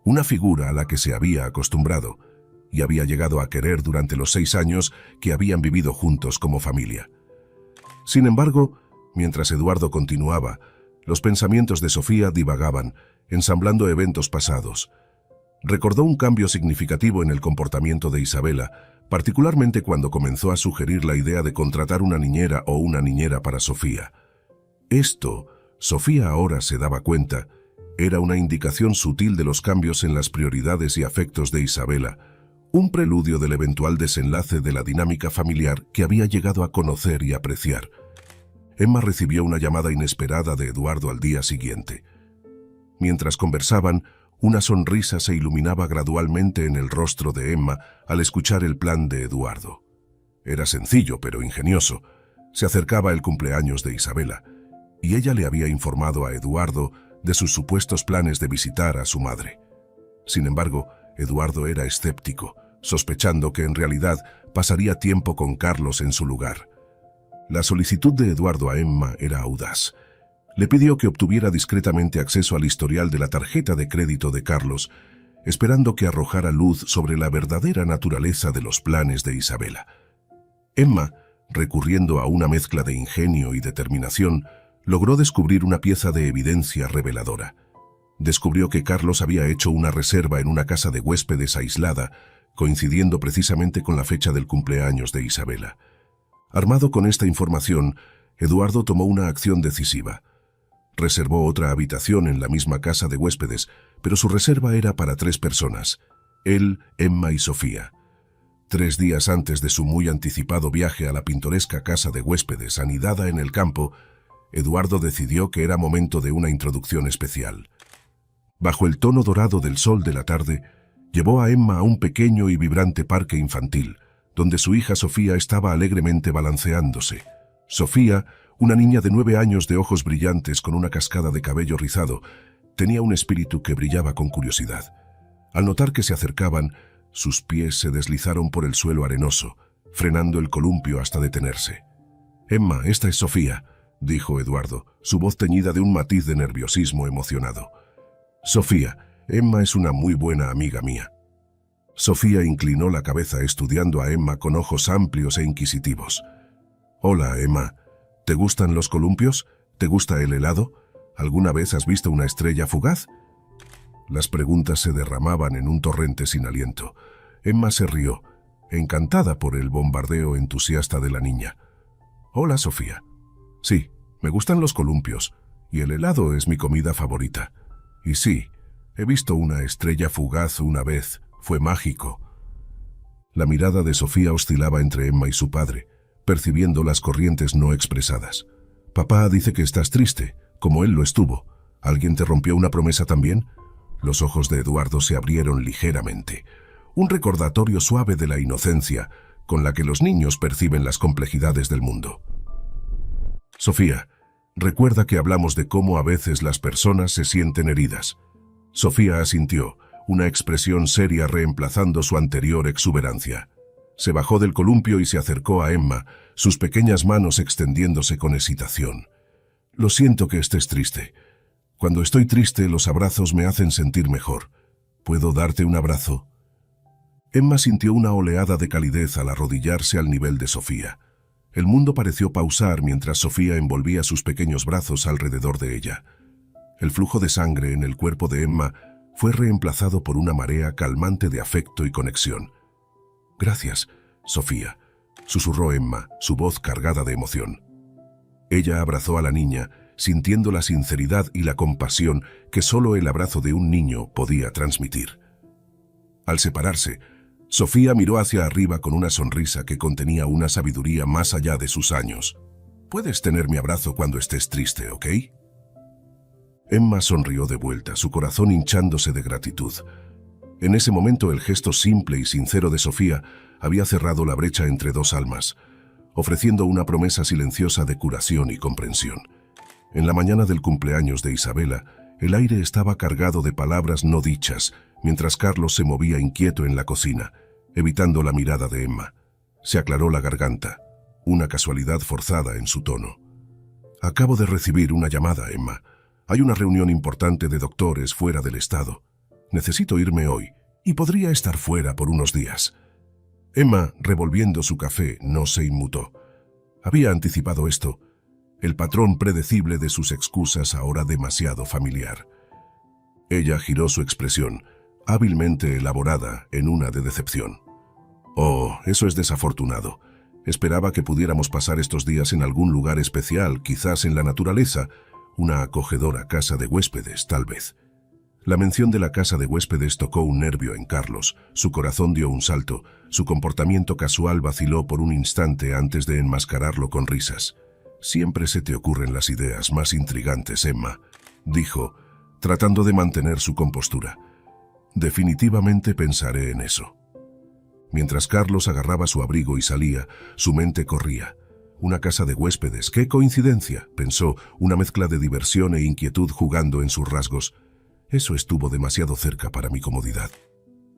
una figura a la que se había acostumbrado y había llegado a querer durante los 6 años que habían vivido juntos como familia. Sin embargo, mientras Eduardo continuaba, los pensamientos de Sofía divagaban, ensamblando eventos pasados. Recordó un cambio significativo en el comportamiento de Isabela, particularmente cuando comenzó a sugerir la idea de contratar una niñera o una niñera para Sofía. Esto, Sofía ahora se daba cuenta, era una indicación sutil de los cambios en las prioridades y afectos de Isabela, un preludio del eventual desenlace de la dinámica familiar que había llegado a conocer y apreciar. Emma recibió una llamada inesperada de Eduardo al día siguiente. Mientras conversaban, una sonrisa se iluminaba gradualmente en el rostro de Emma al escuchar el plan de Eduardo. Era sencillo pero ingenioso. Se acercaba el cumpleaños de Isabela, y ella le había informado a Eduardo de sus supuestos planes de visitar a su madre. Sin embargo, Eduardo era escéptico, sospechando que en realidad pasaría tiempo con Carlos en su lugar. La solicitud de Eduardo a Emma era audaz. Le pidió que obtuviera discretamente acceso al historial de la tarjeta de crédito de Carlos, esperando que arrojara luz sobre la verdadera naturaleza de los planes de Isabela. Emma, recurriendo a una mezcla de ingenio y determinación, logró descubrir una pieza de evidencia reveladora. Descubrió que Carlos había hecho una reserva en una casa de huéspedes aislada, coincidiendo precisamente con la fecha del cumpleaños de Isabela. Armado con esta información, Eduardo tomó una acción decisiva. Reservó otra habitación en la misma casa de huéspedes, pero su reserva era para 3 personas, él, Emma y Sofía. 3 días antes de su muy anticipado viaje a la pintoresca casa de huéspedes anidada en el campo, Eduardo decidió que era momento de una introducción especial. Bajo el tono dorado del sol de la tarde, llevó a Emma a un pequeño y vibrante parque infantil, donde su hija Sofía estaba alegremente balanceándose. Sofía, una niña de 9 años de ojos brillantes con una cascada de cabello rizado, tenía un espíritu que brillaba con curiosidad. Al notar que se acercaban, sus pies se deslizaron por el suelo arenoso, frenando el columpio hasta detenerse. «Emma, esta es Sofía», dijo Eduardo, su voz teñida de un matiz de nerviosismo emocionado. «Sofía, Emma es una muy buena amiga mía». Sofía inclinó la cabeza estudiando a Emma con ojos amplios e inquisitivos. «Hola, Emma. ¿Te gustan los columpios? ¿Te gusta el helado? ¿Alguna vez has visto una estrella fugaz?». Las preguntas se derramaban en un torrente sin aliento. Emma se rió, encantada por el bombardeo entusiasta de la niña. «Hola, Sofía. Sí, me gustan los columpios, y el helado es mi comida favorita. Y sí, he visto una estrella fugaz una vez, fue mágico». La mirada de Sofía oscilaba entre Emma y su padre, percibiendo las corrientes no expresadas. «Papá dice que estás triste, como él lo estuvo. ¿Alguien te rompió una promesa también?». Los ojos de Eduardo se abrieron ligeramente, un recordatorio suave de la inocencia con la que los niños perciben las complejidades del mundo. «Sofía, recuerda que hablamos de cómo a veces las personas se sienten heridas». Sofía asintió, una expresión seria reemplazando su anterior exuberancia. Se bajó del columpio y se acercó a Emma, sus pequeñas manos extendiéndose con excitación. «Lo siento que estés triste. Cuando estoy triste, los abrazos me hacen sentir mejor. ¿Puedo darte un abrazo?». Emma sintió una oleada de calidez al arrodillarse al nivel de Sofía. El mundo pareció pausar mientras Sofía envolvía sus pequeños brazos alrededor de ella. El flujo de sangre en el cuerpo de Emma fue reemplazado por una marea calmante de afecto y conexión. «Gracias, Sofía», susurró Emma, su voz cargada de emoción. Ella abrazó a la niña, sintiendo la sinceridad y la compasión que solo el abrazo de un niño podía transmitir. Al separarse, Sofía miró hacia arriba con una sonrisa que contenía una sabiduría más allá de sus años. «Puedes tener mi abrazo cuando estés triste, ¿ok?». Emma sonrió de vuelta, su corazón hinchándose de gratitud. En ese momento el gesto simple y sincero de Sofía había cerrado la brecha entre dos almas, ofreciendo una promesa silenciosa de curación y comprensión. En la mañana del cumpleaños de Isabela, el aire estaba cargado de palabras no dichas, mientras Carlos se movía inquieto en la cocina, evitando la mirada de Emma. Se aclaró la garganta, una casualidad forzada en su tono. «Acabo de recibir una llamada, Emma. Hay una reunión importante de doctores fuera del estado. Necesito irme hoy y podría estar fuera por unos días». Emma, revolviendo su café, no se inmutó. Había anticipado esto, el patrón predecible de sus excusas ahora demasiado familiar. Ella giró su expresión, hábilmente elaborada en una de decepción. «Oh, eso es desafortunado. Esperaba que pudiéramos pasar estos días en algún lugar especial, quizás en la naturaleza, una acogedora casa de huéspedes, tal vez». La mención de la casa de huéspedes tocó un nervio en Carlos, su corazón dio un salto, su comportamiento casual vaciló por un instante antes de enmascararlo con risas. «Siempre se te ocurren las ideas más intrigantes, Emma», dijo, tratando de mantener su compostura. «Definitivamente pensaré en eso». Mientras Carlos agarraba su abrigo y salía, su mente corría. Una casa de huéspedes, ¡qué coincidencia!, pensó, una mezcla de diversión e inquietud jugando en sus rasgos. Eso estuvo demasiado cerca para mi comodidad.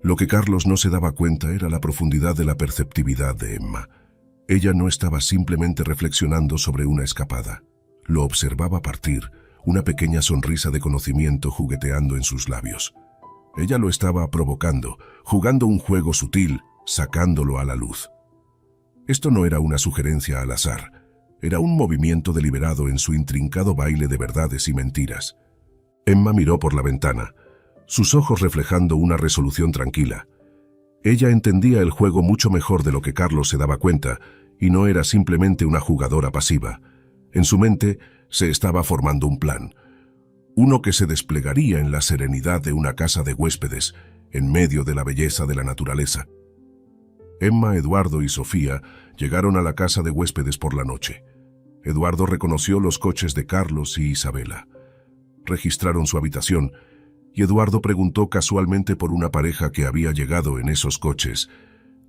Lo que Carlos no se daba cuenta era la profundidad de la perceptividad de Emma. Ella no estaba simplemente reflexionando sobre una escapada. Lo observaba partir, una pequeña sonrisa de conocimiento jugueteando en sus labios. Ella lo estaba provocando, jugando un juego sutil, sacándolo a la luz. Esto no era una sugerencia al azar, era un movimiento deliberado en su intrincado baile de verdades y mentiras. Emma miró por la ventana, sus ojos reflejando una resolución tranquila. Ella entendía el juego mucho mejor de lo que Carlos se daba cuenta, y no era simplemente una jugadora pasiva. En su mente se estaba formando un plan, uno que se desplegaría en la serenidad de una casa de huéspedes, en medio de la belleza de la naturaleza. Emma, Eduardo y Sofía llegaron a la casa de huéspedes por la noche. Eduardo reconoció los coches de Carlos y Isabela. Registraron su habitación, y Eduardo preguntó casualmente por una pareja que había llegado en esos coches,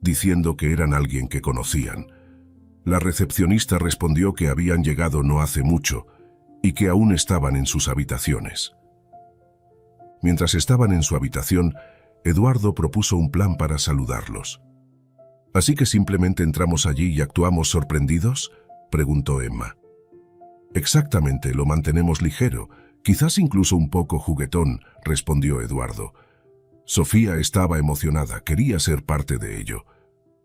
diciendo que eran alguien que conocían. La recepcionista respondió que habían llegado no hace mucho y que aún estaban en sus habitaciones. Mientras estaban en su habitación, Eduardo propuso un plan para saludarlos. «¿Así que simplemente entramos allí y actuamos sorprendidos?», preguntó Emma. «Exactamente, lo mantenemos ligero, quizás incluso un poco juguetón», respondió Eduardo. Sofía estaba emocionada, quería ser parte de ello.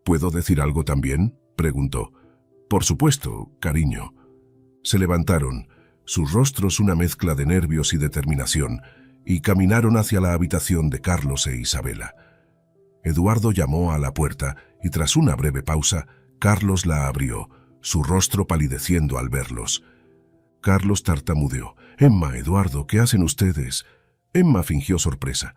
«¿Puedo decir algo también?», preguntó. «Por supuesto, cariño». Se levantaron, sus rostros una mezcla de nervios y determinación, y caminaron hacia la habitación de Carlos e Isabela. Eduardo llamó a la puerta y tras una breve pausa, Carlos la abrió, su rostro palideciendo al verlos. Carlos tartamudeó. «Emma, Eduardo, ¿qué hacen ustedes?». Emma fingió sorpresa.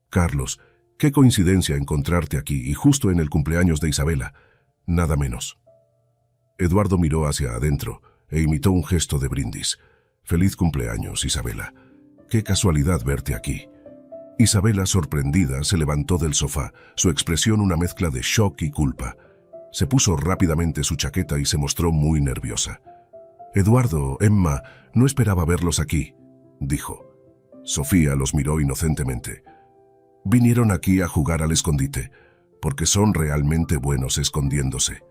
«Carlos, qué coincidencia encontrarte aquí y justo en el cumpleaños de Isabela. Nada menos». Eduardo miró hacia adentro e imitó un gesto de brindis. «Feliz cumpleaños, Isabela. Qué casualidad verte aquí». Isabela, sorprendida, se levantó del sofá, su expresión una mezcla de shock y culpa. Se puso rápidamente su chaqueta y se mostró muy nerviosa. «Eduardo, Emma, no esperaba verlos aquí», dijo. Sofía los miró inocentemente. «Vinieron aquí a jugar al escondite, porque son realmente buenos escondiéndose».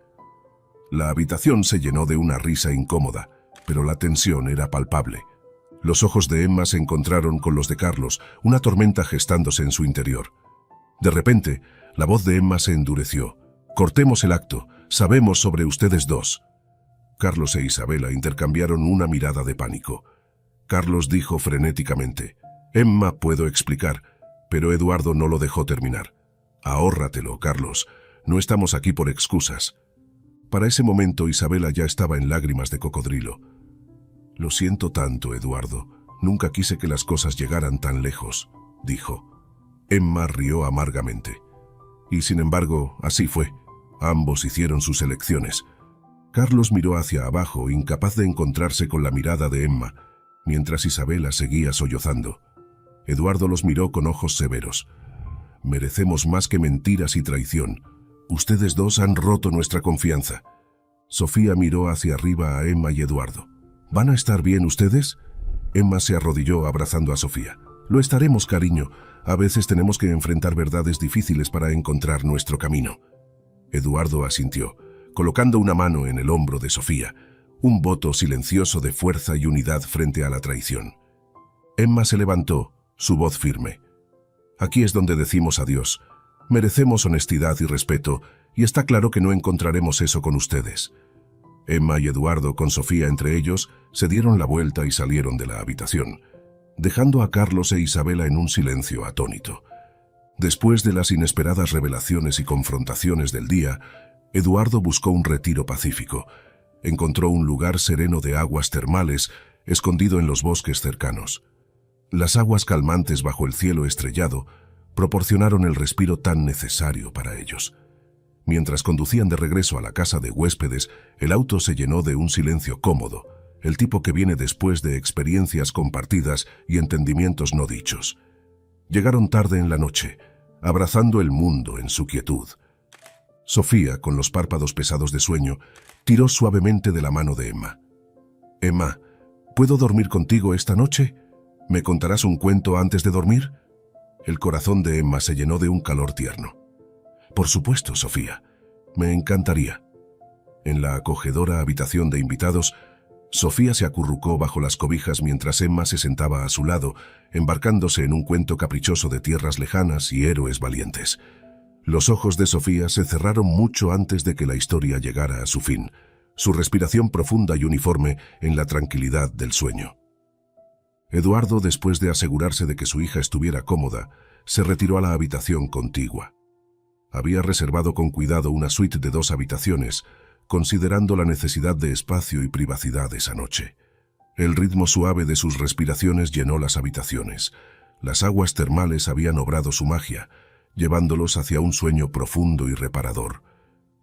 La habitación se llenó de una risa incómoda, pero la tensión era palpable. Los ojos de Emma se encontraron con los de Carlos, una tormenta gestándose en su interior. De repente, La voz de Emma se endureció. «Cortemos el acto. Sabemos sobre ustedes dos». Carlos e Isabela intercambiaron una mirada de pánico. Carlos dijo frenéticamente: «Emma, puedo explicar», pero Eduardo no lo dejó terminar. «Ahórratelo, Carlos. No estamos aquí por excusas». Para ese momento Isabela ya estaba en lágrimas de cocodrilo. «Lo siento tanto, Eduardo. Nunca quise que las cosas llegaran tan lejos», dijo. Emma rió amargamente. Y sin embargo, así fue. Ambos hicieron sus elecciones. Carlos miró hacia abajo, incapaz de encontrarse con la mirada de Emma, mientras Isabela seguía sollozando. Eduardo los miró con ojos severos. «Merecemos más que mentiras y traición. Ustedes dos han roto nuestra confianza». Sofía miró hacia arriba a Emma y Eduardo. «¿Van a estar bien ustedes?» Emma se arrodilló abrazando a Sofía. «Lo estaremos, cariño. A veces tenemos que enfrentar verdades difíciles para encontrar nuestro camino». Eduardo asintió, colocando una mano en el hombro de Sofía, un voto silencioso de fuerza y unidad frente a la traición. Emma se levantó, su voz firme. «Aquí es donde decimos adiós. Merecemos honestidad y respeto, y está claro que no encontraremos eso con ustedes». Emma y Eduardo, con Sofía entre ellos, se dieron la vuelta y salieron de la habitación, dejando a Carlos e Isabela en un silencio atónito. Después de las inesperadas revelaciones y confrontaciones del día, Eduardo buscó un retiro pacífico. Encontró un lugar sereno de aguas termales, escondido en los bosques cercanos. Las aguas calmantes bajo el cielo estrellado proporcionaron el respiro tan necesario para ellos. Mientras conducían de regreso a la casa de huéspedes, el auto se llenó de un silencio cómodo, el tipo que viene después de experiencias compartidas y entendimientos no dichos. Llegaron tarde en la noche, abrazando el mundo en su quietud. Sofía, con los párpados pesados de sueño, tiró suavemente de la mano de Emma. «Emma, ¿puedo dormir contigo esta noche? ¿Me contarás un cuento antes de dormir?» El corazón de Emma se llenó de un calor tierno. «Por supuesto, Sofía. Me encantaría». En la acogedora habitación de invitados, Sofía se acurrucó bajo las cobijas mientras Emma se sentaba a su lado, embarcándose en un cuento caprichoso de tierras lejanas y héroes valientes. Los ojos de Sofía se cerraron mucho antes de que la historia llegara a su fin, su respiración profunda y uniforme en la tranquilidad del sueño. Eduardo, después de asegurarse de que su hija estuviera cómoda, se retiró a la habitación contigua. Había reservado con cuidado una suite de 2 habitaciones, considerando la necesidad de espacio y privacidad esa noche. El ritmo suave de sus respiraciones llenó las habitaciones. Las aguas termales habían obrado su magia, llevándolos hacia un sueño profundo y reparador.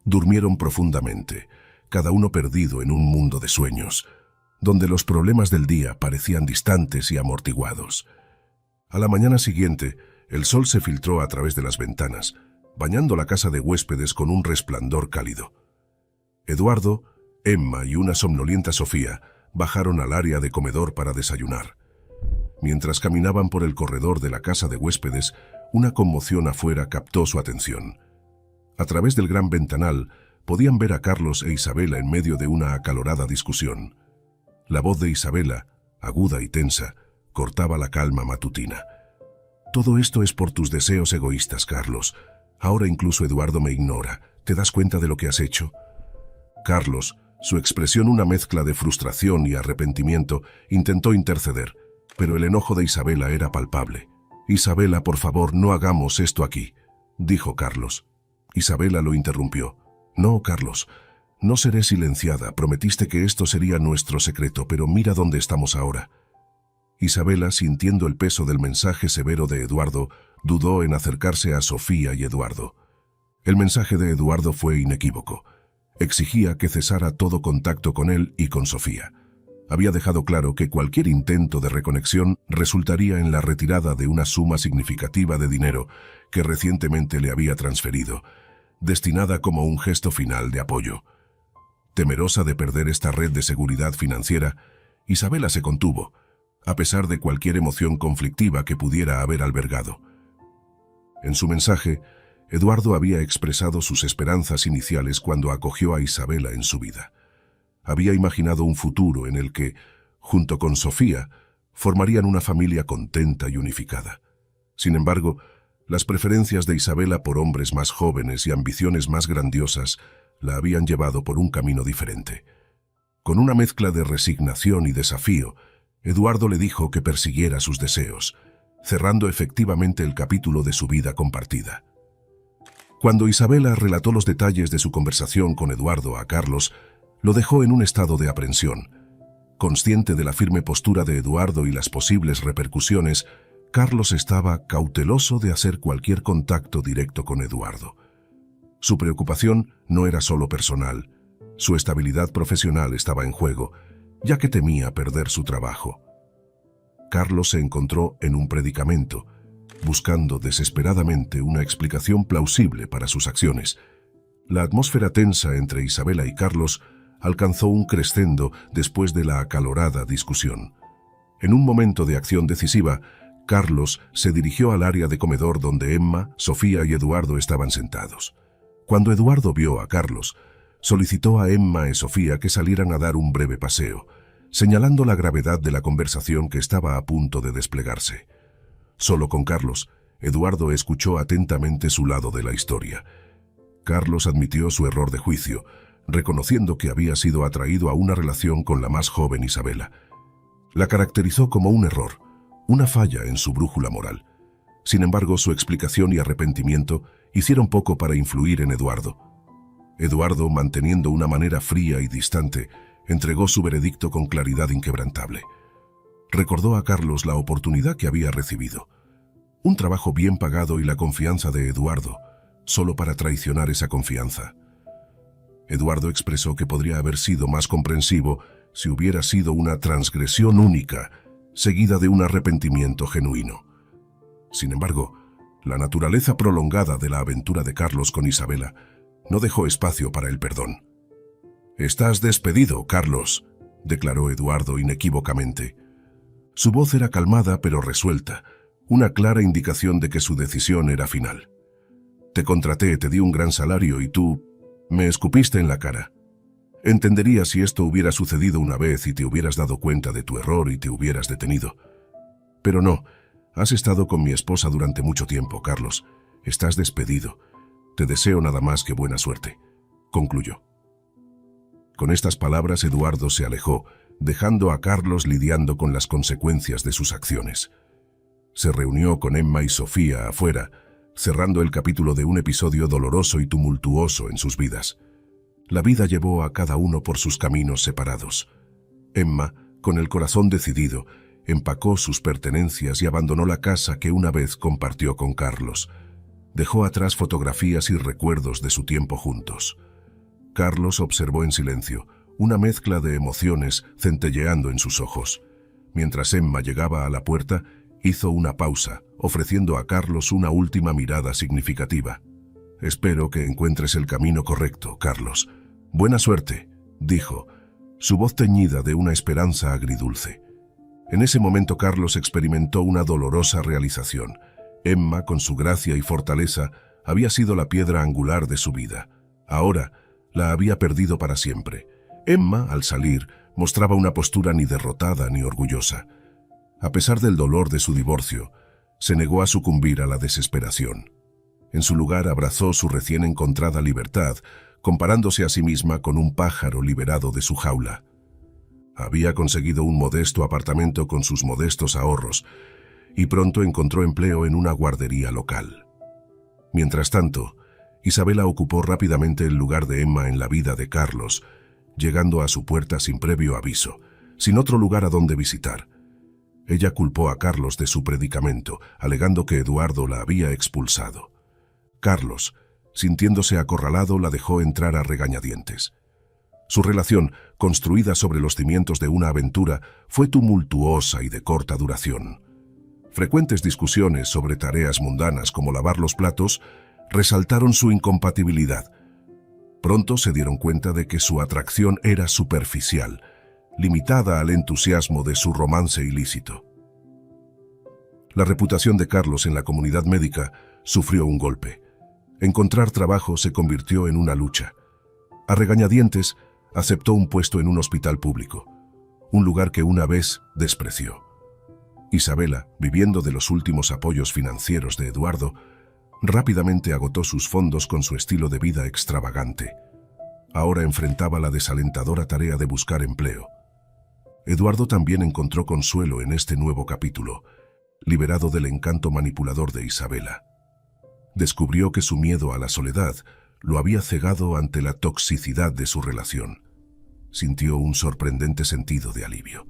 Durmieron profundamente, cada uno perdido en un mundo de sueños, donde los problemas del día parecían distantes y amortiguados. A la mañana siguiente, el sol se filtró a través de las ventanas, bañando la casa de huéspedes con un resplandor cálido. Eduardo, Emma y una somnolienta Sofía bajaron al área de comedor para desayunar. Mientras caminaban por el corredor de la casa de huéspedes, una conmoción afuera captó su atención. A través del gran ventanal podían ver a Carlos e Isabela en medio de una acalorada discusión. La voz de Isabela, aguda y tensa, cortaba la calma matutina. «Todo esto es por tus deseos egoístas, Carlos. Ahora incluso Eduardo me ignora. ¿Te das cuenta de lo que has hecho?» Carlos, su expresión una mezcla de frustración y arrepentimiento, intentó interceder, pero el enojo de Isabela era palpable. «Isabela, por favor, no hagamos esto aquí», dijo Carlos. Isabela lo interrumpió. «No, Carlos, no seré silenciada. Prometiste que esto sería nuestro secreto, pero mira dónde estamos ahora». Isabela, sintiendo el peso del mensaje severo de Eduardo, dudó en acercarse a Sofía y Eduardo. El mensaje de Eduardo fue inequívoco. Exigía que cesara todo contacto con él y con Sofía. Había dejado claro que cualquier intento de reconexión resultaría en la retirada de una suma significativa de dinero que recientemente le había transferido, destinada como un gesto final de apoyo. Temerosa de perder esta red de seguridad financiera, Isabela se contuvo, a pesar de cualquier emoción conflictiva que pudiera haber albergado. En su mensaje, Eduardo había expresado sus esperanzas iniciales cuando acogió a Isabela en su vida. Había imaginado un futuro en el que, junto con Sofía, formarían una familia contenta y unificada. Sin embargo, Las preferencias de Isabela por hombres más jóvenes y ambiciones más grandiosas la habían llevado por un camino diferente. Con una mezcla de resignación y desafío, Eduardo le dijo que persiguiera sus deseos, cerrando efectivamente el capítulo de su vida compartida. Cuando Isabela relató los detalles de su conversación con Eduardo a Carlos, lo dejó en un estado de aprensión. Consciente de la firme postura de Eduardo y las posibles repercusiones, Carlos estaba cauteloso de hacer cualquier contacto directo con Eduardo. Su preocupación no era solo personal, su estabilidad profesional estaba en juego, ya que temía perder su trabajo. Carlos se encontró en un predicamento, buscando desesperadamente una explicación plausible para sus acciones. La atmósfera tensa entre Isabela y Carlos alcanzó un crescendo después de la acalorada discusión. En un momento de acción decisiva, Carlos se dirigió al área de comedor donde Emma, Sofía y Eduardo estaban sentados. Cuando Eduardo vio a Carlos, solicitó a Emma y Sofía que salieran a dar un breve paseo, señalando la gravedad de la conversación que estaba a punto de desplegarse. Solo con Carlos, Eduardo escuchó atentamente su lado de la historia. Carlos admitió su error de juicio, reconociendo que había sido atraído a una relación con la más joven Isabela. La caracterizó como un error, una falla en su brújula moral. Sin embargo, su explicación y arrepentimiento hicieron poco para influir en Eduardo. Eduardo, manteniendo una manera fría y distante, entregó su veredicto con claridad inquebrantable. Recordó a Carlos la oportunidad que había recibido. Un trabajo bien pagado y la confianza de Eduardo, solo para traicionar esa confianza. Eduardo expresó que podría haber sido más comprensivo si hubiera sido una transgresión única, seguida de un arrepentimiento genuino. Sin embargo, la naturaleza prolongada de la aventura de Carlos con Isabela no dejó espacio para el perdón. «Estás despedido, Carlos», declaró Eduardo inequívocamente. Su voz era calmada pero resuelta, una clara indicación de que su decisión era final. «Te contraté, te di un gran salario y tú me escupiste en la cara. Entendería si esto hubiera sucedido una vez y te hubieras dado cuenta de tu error y te hubieras detenido. Pero no, has estado con mi esposa durante mucho tiempo, Carlos. Estás despedido. Te deseo nada más que buena suerte», concluyó. Con estas palabras, Eduardo se alejó, dejando a Carlos lidiando con las consecuencias de sus acciones. Se reunió con Emma y Sofía afuera, cerrando el capítulo de un episodio doloroso y tumultuoso en sus vidas. La vida llevó a cada uno por sus caminos separados. Emma, con el corazón decidido, empacó sus pertenencias y abandonó la casa que una vez compartió con Carlos. Dejó atrás fotografías y recuerdos de su tiempo juntos. Carlos observó en silencio, una mezcla de emociones centelleando en sus ojos. Mientras Emma llegaba a la puerta, hizo una pausa, ofreciendo a Carlos una última mirada significativa. «Espero que encuentres el camino correcto, Carlos. Buena suerte», dijo, su voz teñida de una esperanza agridulce. En ese momento Carlos experimentó una dolorosa realización. Emma, con su gracia y fortaleza, había sido la piedra angular de su vida. Ahora, la había perdido para siempre. Emma, al salir, mostraba una postura ni derrotada ni orgullosa. A pesar del dolor de su divorcio, se negó a sucumbir a la desesperación. En su lugar abrazó su recién encontrada libertad, comparándose a sí misma con un pájaro liberado de su jaula. Había conseguido un modesto apartamento con sus modestos ahorros y pronto encontró empleo en una guardería local. Mientras tanto, Isabela ocupó rápidamente el lugar de Emma en la vida de Carlos, llegando a su puerta sin previo aviso, sin otro lugar a donde visitar. Ella culpó a Carlos de su predicamento, alegando que Eduardo la había expulsado. Carlos, sintiéndose acorralado, la dejó entrar a regañadientes. Su relación, construida sobre los cimientos de una aventura, fue tumultuosa y de corta duración. Frecuentes discusiones sobre tareas mundanas como lavar los platos resaltaron su incompatibilidad. Pronto se dieron cuenta de que su atracción era superficial, limitada al entusiasmo de su romance ilícito. La reputación de Carlos en la comunidad médica sufrió un golpe. Encontrar trabajo se convirtió en una lucha. A regañadientes, aceptó un puesto en un hospital público, un lugar que una vez despreció. Isabela, viviendo de los últimos apoyos financieros de Eduardo, Rápidamente agotó sus fondos con su estilo de vida extravagante. Ahora enfrentaba la desalentadora tarea de buscar empleo. Eduardo también encontró consuelo en este nuevo capítulo, liberado del encanto manipulador de Isabela. Descubrió que su miedo a la soledad lo había cegado ante la toxicidad de su relación. Sintió un sorprendente sentido de alivio.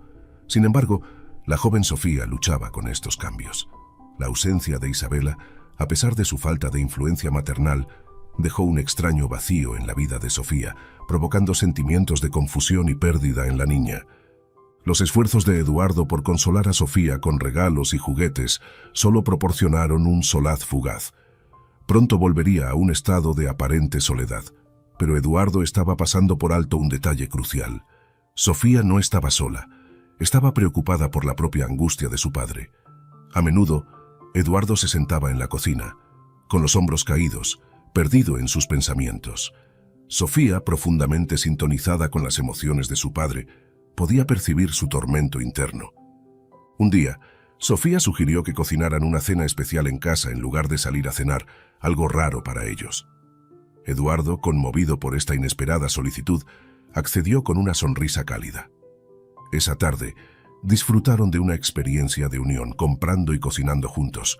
Sin embargo, la joven Sofía luchaba con estos cambios. La ausencia de Isabela, a pesar de su falta de influencia maternal, dejó un extraño vacío en la vida de Sofía, provocando sentimientos de confusión y pérdida en la niña. Los esfuerzos de Eduardo por consolar a Sofía con regalos y juguetes solo proporcionaron un solaz fugaz. Pronto volvería a un estado de aparente soledad, pero Eduardo estaba pasando por alto un detalle crucial. Sofía no estaba sola, estaba preocupada por la propia angustia de su padre. A menudo, Eduardo se sentaba en la cocina, con los hombros caídos, perdido en sus pensamientos. Sofía, profundamente sintonizada con las emociones de su padre, podía percibir su tormento interno. Un día, Sofía sugirió que cocinaran una cena especial en casa en lugar de salir a cenar, algo raro para ellos. Eduardo, conmovido por esta inesperada solicitud, accedió con una sonrisa cálida. Esa tarde, disfrutaron de una experiencia de unión, comprando y cocinando juntos.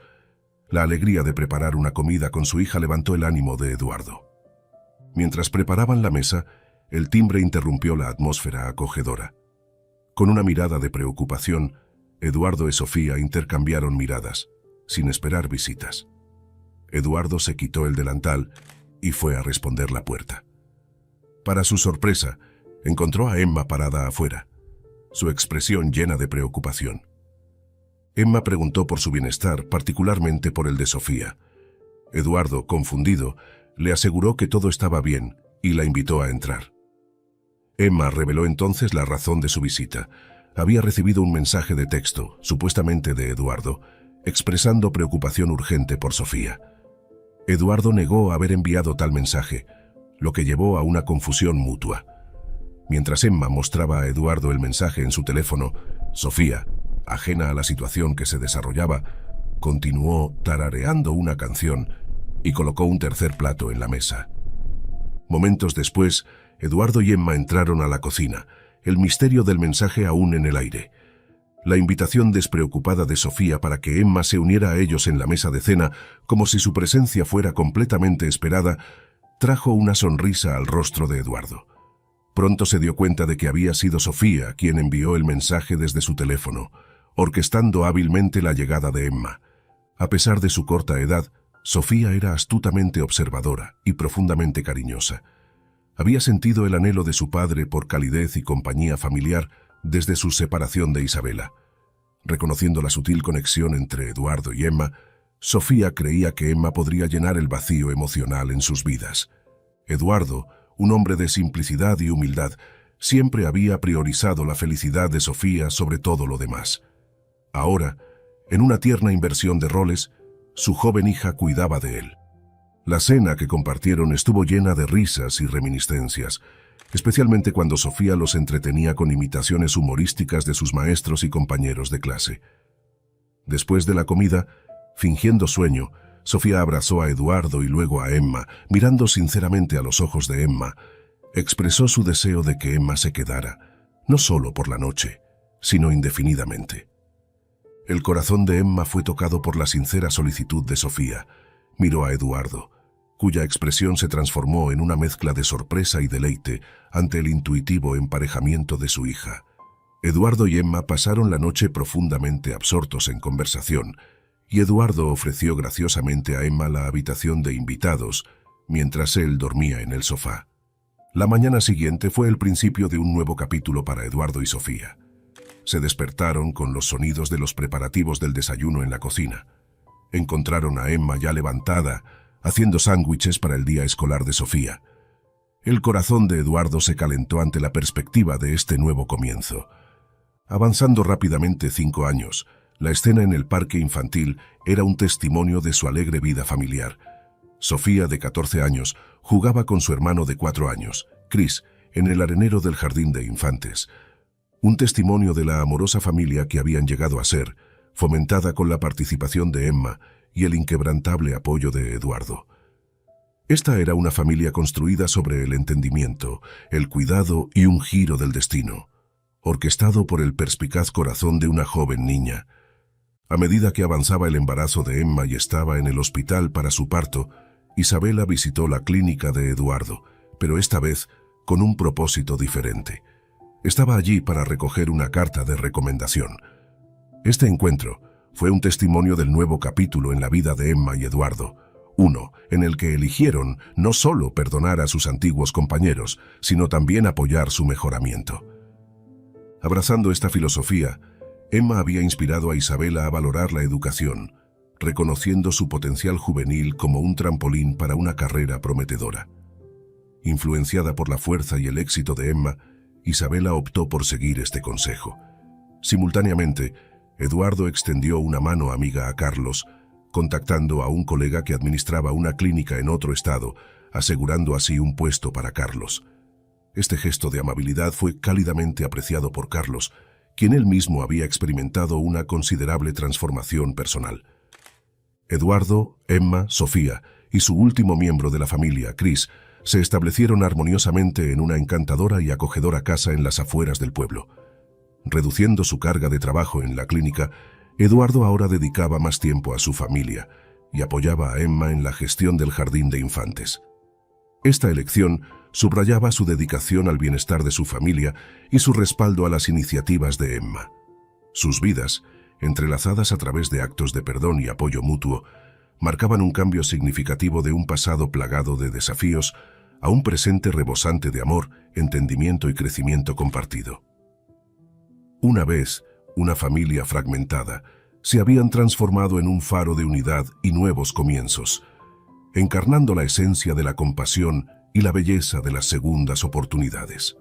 La alegría de preparar una comida con su hija levantó el ánimo de Eduardo. Mientras preparaban la mesa, el timbre interrumpió la atmósfera acogedora. Con una mirada de preocupación, Eduardo y Sofía intercambiaron miradas, sin esperar visitas. Eduardo se quitó el delantal y fue a responder la puerta. Para su sorpresa, encontró a Emma parada afuera, su expresión llena de preocupación. Emma preguntó por su bienestar, particularmente por el de Sofía. Eduardo, confundido, le aseguró que todo estaba bien y la invitó a entrar. Emma reveló entonces la razón de su visita. Había recibido un mensaje de texto, supuestamente de Eduardo, expresando preocupación urgente por Sofía. Eduardo negó haber enviado tal mensaje, lo que llevó a una confusión mutua. Mientras Emma mostraba a Eduardo el mensaje en su teléfono, Sofía, ajena a la situación que se desarrollaba, continuó tarareando una canción y colocó un tercer plato en la mesa. Momentos después, Eduardo y Emma entraron a la cocina, el misterio del mensaje aún en el aire. La invitación despreocupada de Sofía para que Emma se uniera a ellos en la mesa de cena, como si su presencia fuera completamente esperada, trajo una sonrisa al rostro de Eduardo. Pronto se dio cuenta de que había sido Sofía quien envió el mensaje desde su teléfono, orquestando hábilmente la llegada de Emma. A pesar de su corta edad, Sofía era astutamente observadora y profundamente cariñosa. Había sentido el anhelo de su padre por calidez y compañía familiar desde su separación de Isabela. Reconociendo la sutil conexión entre Eduardo y Emma, Sofía creía que Emma podría llenar el vacío emocional en sus vidas. Eduardo, un hombre de simplicidad y humildad, siempre había priorizado la felicidad de Sofía sobre todo lo demás. Ahora, en una tierna inversión de roles, su joven hija cuidaba de él. La cena que compartieron estuvo llena de risas y reminiscencias, especialmente cuando Sofía los entretenía con imitaciones humorísticas de sus maestros y compañeros de clase. Después de la comida, fingiendo sueño, Sofía abrazó a Eduardo y luego a Emma, mirando sinceramente a los ojos de Emma. Expresó su deseo de que Emma se quedara, no solo por la noche, sino indefinidamente. El corazón de Emma fue tocado por la sincera solicitud de Sofía. Miró a Eduardo, cuya expresión se transformó en una mezcla de sorpresa y deleite ante el intuitivo emparejamiento de su hija. Eduardo y Emma pasaron la noche profundamente absortos en conversación, y Eduardo ofreció graciosamente a Emma la habitación de invitados, mientras él dormía en el sofá. La mañana siguiente fue el principio de un nuevo capítulo para Eduardo y Sofía. Se despertaron con los sonidos de los preparativos del desayuno en la cocina. Encontraron a Emma ya levantada, haciendo sándwiches para el día escolar de Sofía. El corazón de Eduardo se calentó ante la perspectiva de este nuevo comienzo. Avanzando rápidamente 5 años, la escena en el parque infantil era un testimonio de su alegre vida familiar. Sofía, de 14 años, jugaba con su hermano de 4 años, Chris, en el arenero del jardín de infantes. Un testimonio de la amorosa familia que habían llegado a ser, fomentada con la participación de Emma y el inquebrantable apoyo de Eduardo. Esta era una familia construida sobre el entendimiento, el cuidado y un giro del destino, orquestado por el perspicaz corazón de una joven niña. A medida que avanzaba el embarazo de Emma y estaba en el hospital para su parto, Isabela visitó la clínica de Eduardo, pero esta vez con un propósito diferente. Estaba allí para recoger una carta de recomendación. Este encuentro fue un testimonio del nuevo capítulo en la vida de Emma y Eduardo, uno en el que eligieron no solo perdonar a sus antiguos compañeros, sino también apoyar su mejoramiento. Abrazando esta filosofía, Emma había inspirado a Isabela a valorar la educación, reconociendo su potencial juvenil como un trampolín para una carrera prometedora. Influenciada por la fuerza y el éxito de Emma, Isabela optó por seguir este consejo. Simultáneamente, Eduardo extendió una mano amiga a Carlos, contactando a un colega que administraba una clínica en otro estado, asegurando así un puesto para Carlos. Este gesto de amabilidad fue cálidamente apreciado por Carlos, quien él mismo había experimentado una considerable transformación personal. Eduardo, Emma, Sofía y su último miembro de la familia, Chris, se establecieron armoniosamente en una encantadora y acogedora casa en las afueras del pueblo. Reduciendo su carga de trabajo en la clínica, Eduardo ahora dedicaba más tiempo a su familia y apoyaba a Emma en la gestión del jardín de infantes. Esta elección subrayaba su dedicación al bienestar de su familia y su respaldo a las iniciativas de Emma. Sus vidas, entrelazadas a través de actos de perdón y apoyo mutuo, marcaban un cambio significativo de un pasado plagado de desafíos a un presente rebosante de amor, entendimiento y crecimiento compartido. Una vez, una familia fragmentada, se habían transformado en un faro de unidad y nuevos comienzos, encarnando la esencia de la compasión y la belleza de las segundas oportunidades.